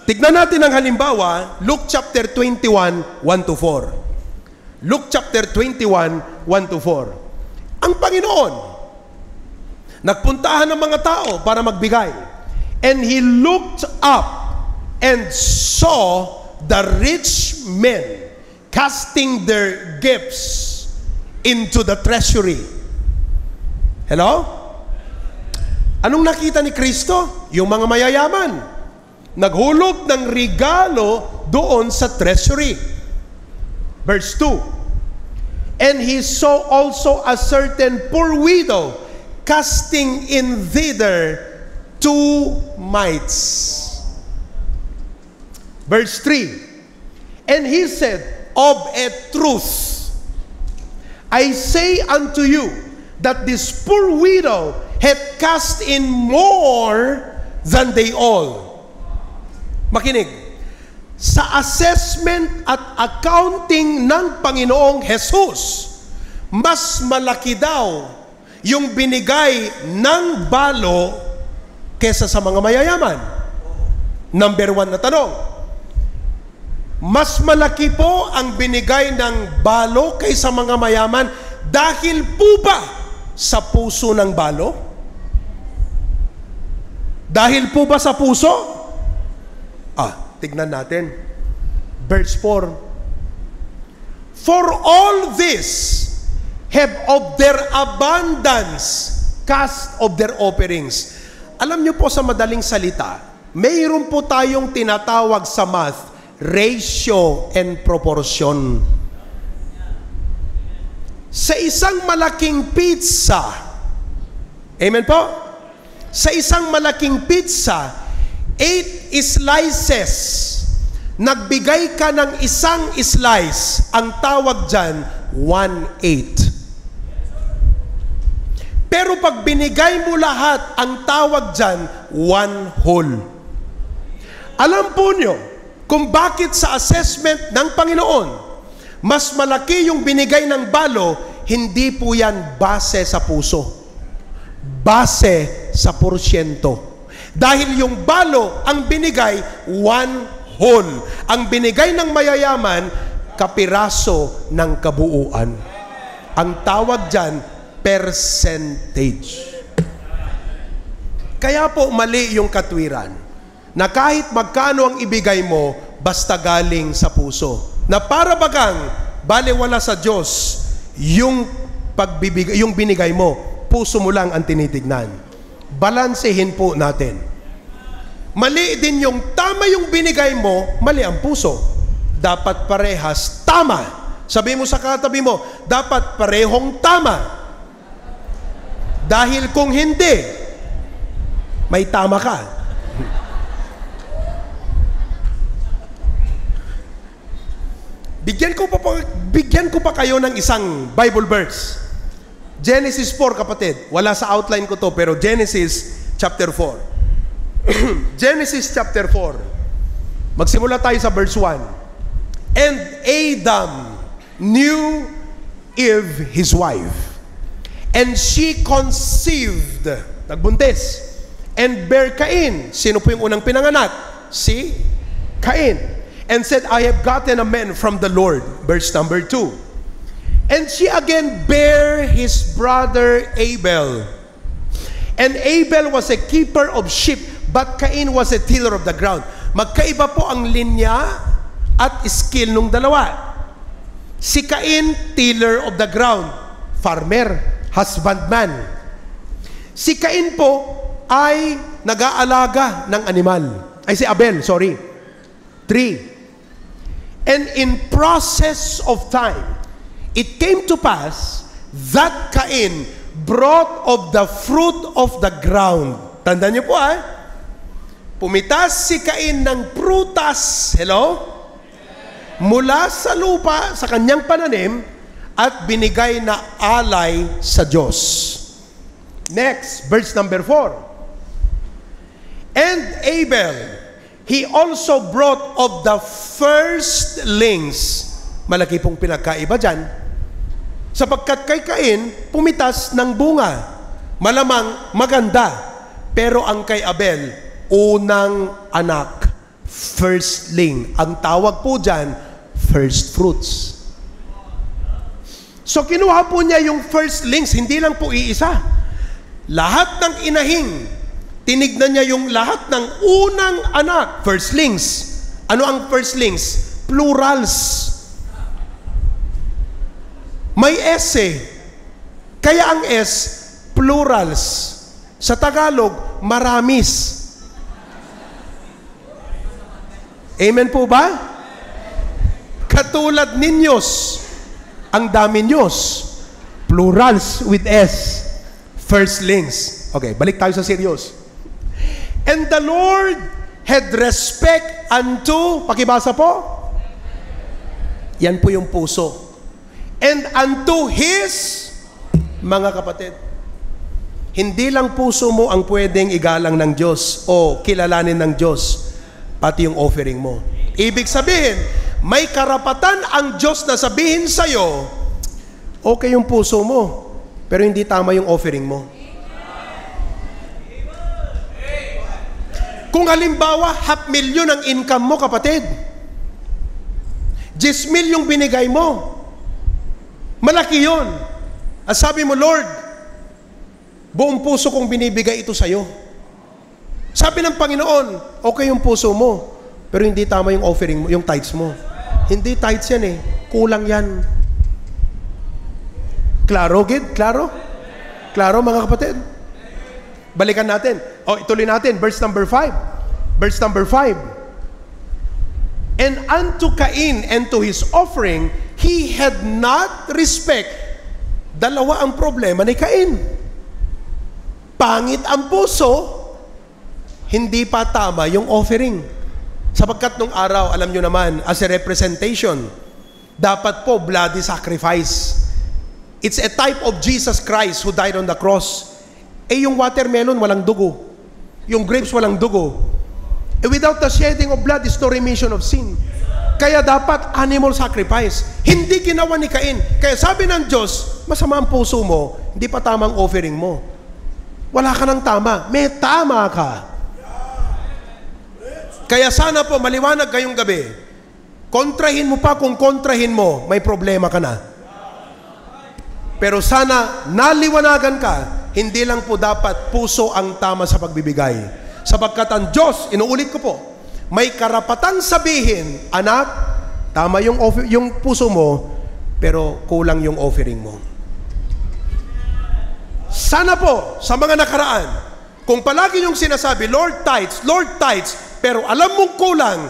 Tignan natin ang halimbawa, Luke chapter 21, 1-4. Luke chapter 21, 1-4. Ang Panginoon, nagpuntahan ng mga tao para magbigay. And He looked up and saw the rich men casting their gifts into the treasury. Hello? Anong nakita ni Kristo? Yung mga mayayaman. Naghulog ng regalo doon sa treasury. Verse 2. And he saw also a certain poor widow casting in thither 2 mites. Verse 3. And he said, of a truth, I say unto you, that this poor widow hath cast in more than they all. Makinig. Sa assessment at accounting ng Panginoong Jesus, mas malaki daw yung binigay ng balo kesa sa mga mayayaman. Number 1 na tanong. Mas malaki po ang binigay ng balo kaysa mga mayaman dahil po ba sa puso ng balo? Dahil po ba sa puso? Tignan natin. Verse 4. For all this have of their abundance cast of their offerings. Alam niyo po sa madaling salita, mayroon po tayong tinatawag sa math ratio and proportion. Sa isang malaking pizza, amen po? Sa isang malaking pizza, 8 slices, nagbigay ka ng isang slice, ang tawag dyan, 1/8. Pero pag binigay mo lahat, ang tawag dyan, 1 whole. Alam po nyo, kung bakit sa assessment ng Panginoon, mas malaki yung binigay ng balo, hindi po yan base sa puso. Base sa porsyento. Dahil yung balo, ang binigay, 1 whole. Ang binigay ng mayayaman, kapiraso ng kabuuan. Ang tawag dyan, percentage. Kaya po mali yung katwiran na kahit magkano ang ibigay mo, basta galing sa puso. Na para bagang baliwala sa Diyos yung pagbibigay, yung binigay mo, puso mo lang ang tinitignan. Balansehin po natin. Mali din yung tama yung binigay mo, mali ang puso. Dapat parehas tama. Sabi mo sa katabi mo, dapat parehong tama. Dahil kung hindi, may tama ka. Bigyan ko pa kayo ng isang Bible verse. Genesis 4, kapatid. Wala sa outline ko to, pero Genesis chapter 4. Genesis chapter 4. Magsimula tayo sa verse 1. And Adam knew Eve, his wife. And she conceived, nagbuntis, and bare Cain. Sino po yung unang pinanganak? Si Cain. And said, I have gotten a man from the Lord. Verse number 2. And she again bare his brother Abel. And Abel was a keeper of sheep, but Cain was a tiller of the ground. Magkaiba po ang linya at skill nung dalawa. Si Cain, tiller of the ground, farmer, husbandman. Si Cain po ay nag-aalaga ng animal. Ay si Abel, sorry. 3. And in process of time, it came to pass that Cain brought of the fruit of the ground. Tandaan niyo po pumitas si Cain ng prutas, hello? Mula sa lupa, sa kanyang pananim, at binigay na alay sa Diyos. Next, verse number 4. And Abel, he also brought of the firstlings. Malaki pong pinagkaiba dyan. Sapagkat kay Cain, pumitas ng bunga. Malamang maganda. Pero ang kay Abel, unang anak, firstling. Ang tawag po dyan, first fruits. So kinuha po niya yung firstlings, hindi lang po iisa. Lahat ng inahing, tinignan niya yung lahat ng unang anak, firstlings. Ano ang firstlings? Plurals. May S Kaya ang S, plurals. Sa Tagalog, maramis. Amen po ba? Katulad ninyos. Ang dami nyos. Plurals with S. Firstlings. Okay, balik tayo sa serious. And the Lord had respect unto, pakibasa po? Yan po yung puso. And unto His, mga kapatid. Hindi lang puso mo ang pwedeng igalang ng Diyos o kilalanin ng Diyos, pati yung offering mo. Ibig sabihin, may karapatan ang Diyos na sabihin sa'yo, okay yung puso mo, pero hindi tama yung offering mo. Kung halimbawa, 500,000 ang income mo, kapatid, 10,000 yung binigay mo, malaki yun. At sabi mo, Lord, buong puso kong binibigay ito sa'yo. Sabi ng Panginoon, okay yung puso mo, pero hindi tama yung offering mo, yung tithes mo. Hindi tithes yan kulang yan. Klaro, Gid? Klaro? Klaro, mga kapatid? Balikan natin. Ituloy natin. Verse number 5. Verse number 5. And unto Cain and to his offering, he had not respect. Dalawa ang problema ni Cain. Pangit ang puso, hindi pa tama yung offering. Sapagkat nung araw, alam nyo naman, as a representation, dapat po bloody sacrifice. It's a type of Jesus Christ who died on the cross. Yung watermelon, walang dugo. Yung grapes, walang dugo. Without the shedding of blood is no remission of sin. Kaya dapat animal sacrifice. Hindi ginawa ni Cain. Kaya sabi ng Diyos, masama ang puso mo, hindi pa tamang offering mo. Wala ka ng tama. May tama ka. Kaya sana po, maliwanag kayong gabi. Kontrahin mo pa, kung kontrahin mo, may problema ka na. Pero sana, naliwanagan ka, hindi lang po dapat puso ang tama sa pagbibigay. Sapagkat ang Diyos, inuulit ko po, may karapatang sabihin, anak, tama yung puso mo, pero kulang yung offering mo. Sana po, sa mga nakaraan, kung palagi yung sinasabi, Lord tithes, pero alam mong kulang,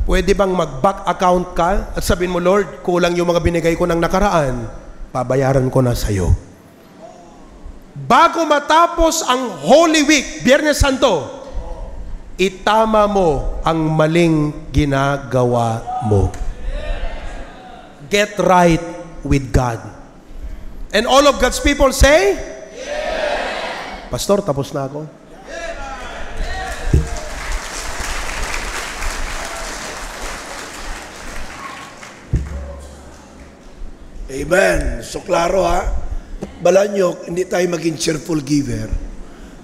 pwede bang mag-back account ka at sabihin mo, Lord, kulang yung mga binigay ko ng nakaraan, babayaran ko na sa'yo. Bago matapos ang Holy Week, Biyernes Santo, itama mo ang maling ginagawa mo. Get right with God. And all of God's people say, yeah. Pastor, tapos na ako.
Amen. So klaro ha. Balanyo, hindi tayo maging cheerful giver,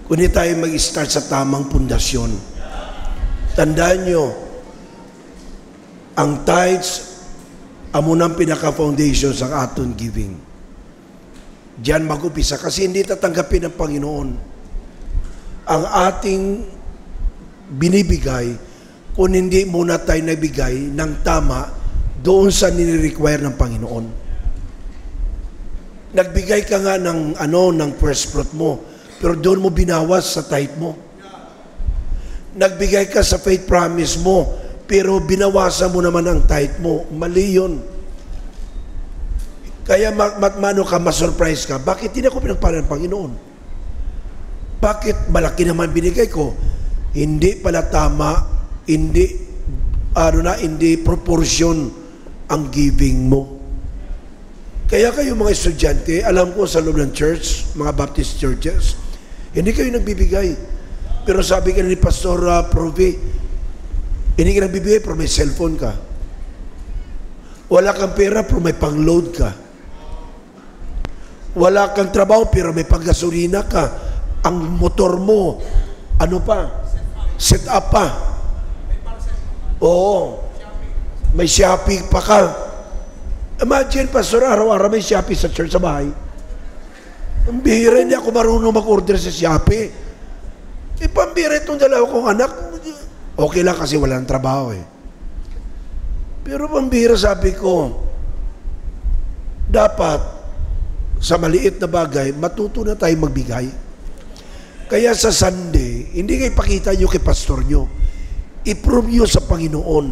kundi tayo mag-start sa tamang pundasyon. Tandaan nyo, ang tithes, amunang pinaka-foundation sa aton giving. Diyan mag-upisa kasi hindi tatanggapin ng Panginoon ang ating binibigay kung hindi muna tayo nabigay ng tama doon sa nire-require ng Panginoon. Nagbigay ka nga ng first fruit mo, pero doon mo binawas sa tithe mo. Nagbigay ka sa faith promise mo, pero binawasan mo naman ang tithe mo. Mali yun. Kaya mano ka, masurprise ka, bakit hindi ako pinagpala ng Panginoon? Bakit malaki naman binigay ko? Hindi pala tama, hindi proportion ang giving mo. Kaya kayo mga estudyante, alam ko sa loob ng church, mga Baptist churches, hindi kayo nagbibigay. Pero sabi ka ni Pastor Provi, hindi ka nagbibigay pero may cellphone ka. Wala kang pera pero may pang-load ka. Wala kang trabaho pero may pang-gasolina ka. Ang motor mo, set up pa. Oo. May Shopee pa ka. Imagine, Pastor, araw-araw may Shopee sa church sa bahay. Ang bihira, hindi ako marunong mag-order sa Shopee. Pambira itong dalawa kong anak. Okay lang kasi walang trabaho eh. Pero pambira, sabi ko, dapat sa maliit na bagay, matuto na tayo magbigay. Kaya sa Sunday, hindi kayo pakita nyo kay pastor nyo. I-prove nyo sa Panginoon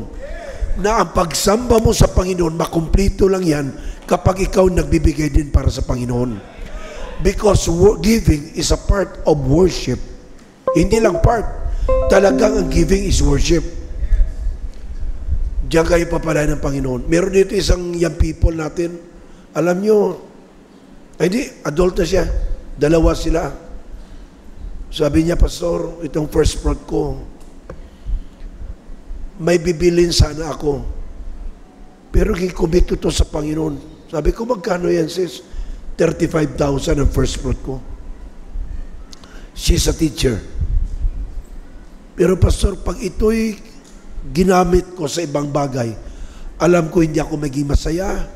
na ang pagsamba mo sa Panginoon, makumplito lang yan kapag ikaw nagbibigay din para sa Panginoon. Because giving is a part of worship. Hindi lang part. Talagang ang giving is worship. Diyan kayo papalay ng Panginoon. Meron dito isang young people natin. Alam nyo, adult na siya. Dalawa sila. Sabi niya, Pastor, itong first fruit ko, may bibilin sana ako. Pero kikomit ko to sa Panginoon. Sabi ko, magkano yan, sis? 35,000 ang first fruit ko. She's a teacher. Pero Pastor, pag ito'y ginamit ko sa ibang bagay, alam ko hindi ako maging masaya,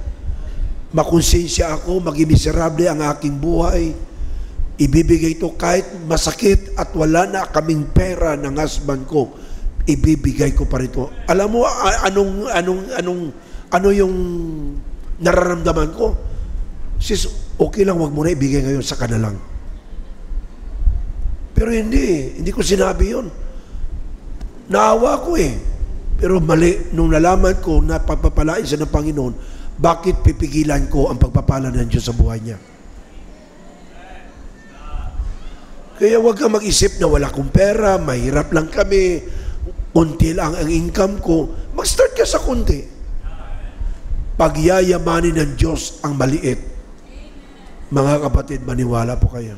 makonsensya ako, maging miserable ang aking buhay, ibibigay ito kahit masakit at wala na kaming pera ng husband ko, ibibigay ko pa rito. Alam mo, ano yung nararamdaman ko? Sis, okay lang, wag mo na ibigay ngayon, saka na lang. Pero hindi ko sinabi yun. Naawa ko eh. Pero mali, nung nalaman ko na pagpapalain siya ng Panginoon, bakit pipigilan ko ang pagpapala ng Diyos sa buhay niya? Kaya huwag kang mag-isip na wala akong pera, mahirap lang kami, unti lang ang income ko. Mag-start ka sa kunti. Pagyayamanin ng Diyos ang maliit. Mga kapatid, maniwala po kayo.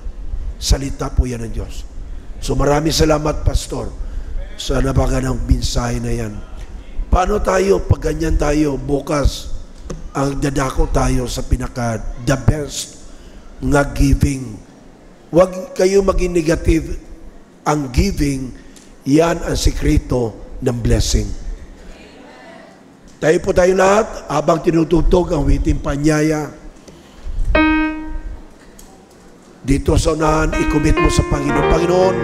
Salita po yan ng Diyos. So maraming salamat, Pastor, sa napakagandang mensahe na yan. Paano tayo, pag ganyan tayo, bukas, ang dadako tayo sa the best nga giving. Huwag kayo maging negative. Ang giving, yan ang sikreto ng blessing. Tayo po tayo lahat, habang tinutugtog ang witing panyaya, dito sa unahan, i-commit mo sa Panginoon. Panginoon,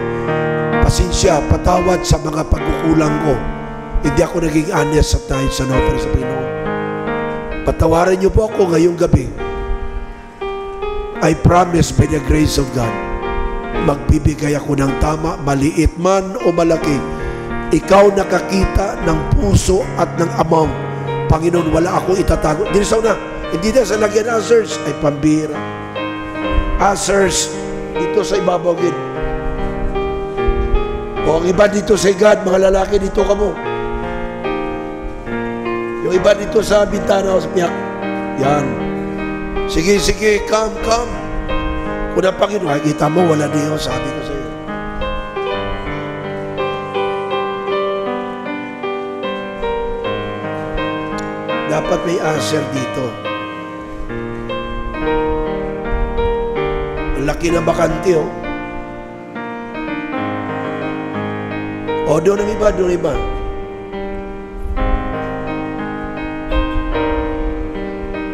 pasensya, patawad sa mga pagkukulang ko. Hindi ako naging honest sa tayo sa offer sa Panginoon. Patawarin niyo po ako ngayong gabi. I promise by the grace of God, magbibigay ako ng tama, maliit man o malaki. Ikaw nakakita ng puso at ng amount. Panginoon, wala akong itatago. Dito sa una, hindi na sa lagyan answers, ay pambira. Answers, dito sa ibabaw gid. O ang iba dito sa God, mga lalaki, dito ka mo. Yung iba dito sa bintana o sa piyak. Yan. Sige, sige, come. Kung ang Panginoon, kita mo, wala niyo, sabi ko sa iyo. Dapat may answer dito. Ang laki na bakante, oh. O, doon ang iba.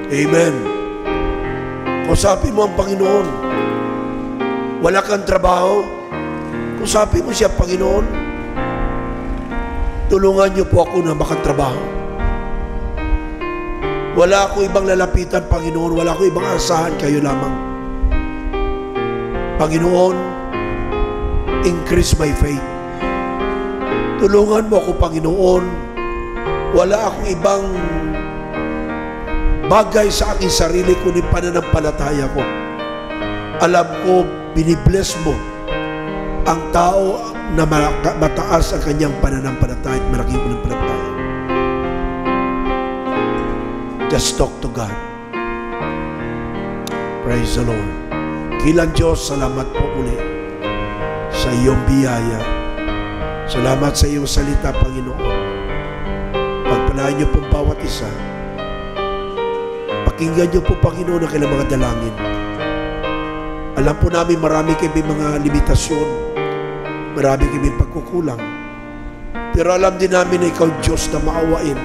Amen. Kusapin mo ang Panginoon. Wala kang trabaho, kusapin mo siya, Panginoon. Tulungan niyo po ako na makatrabaho. Wala ako ibang lalapitan, Panginoon. Wala ako ibang asahan, kayo lamang. Panginoon, increase my faith. Tulungan mo ako, Panginoon. Wala akong ibang bagay sa aking sarili kundi pananampalataya ko. Alam ko, binibless mo ang tao na mataas ang kanyang pananampalataya at malaking pananampalataya. Just talk to God. Praise the Lord. Kilang Diyos, salamat po uli sa iyong biyaya. Salamat sa iyong salita, Panginoon. Pagpalain niyo po bawat isa. Pakinggan niyo po, Panginoon, ang kailang mga dalangin. Alam po namin marami kami mga limitasyon. Marami kami pagkukulang. Pero alam din namin na ikaw, Diyos, na maawain.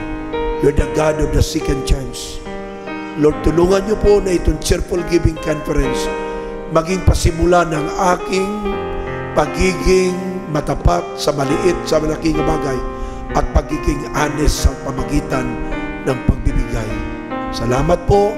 You're the God of the second chance. Lord, tulungan niyo po na itong Cheerful Giving Conference maging pasimula ng aking pagiging matapat sa maliit, sa malaking bagay at pagiging honest sa pamagitan ng pagbibigay. Salamat po.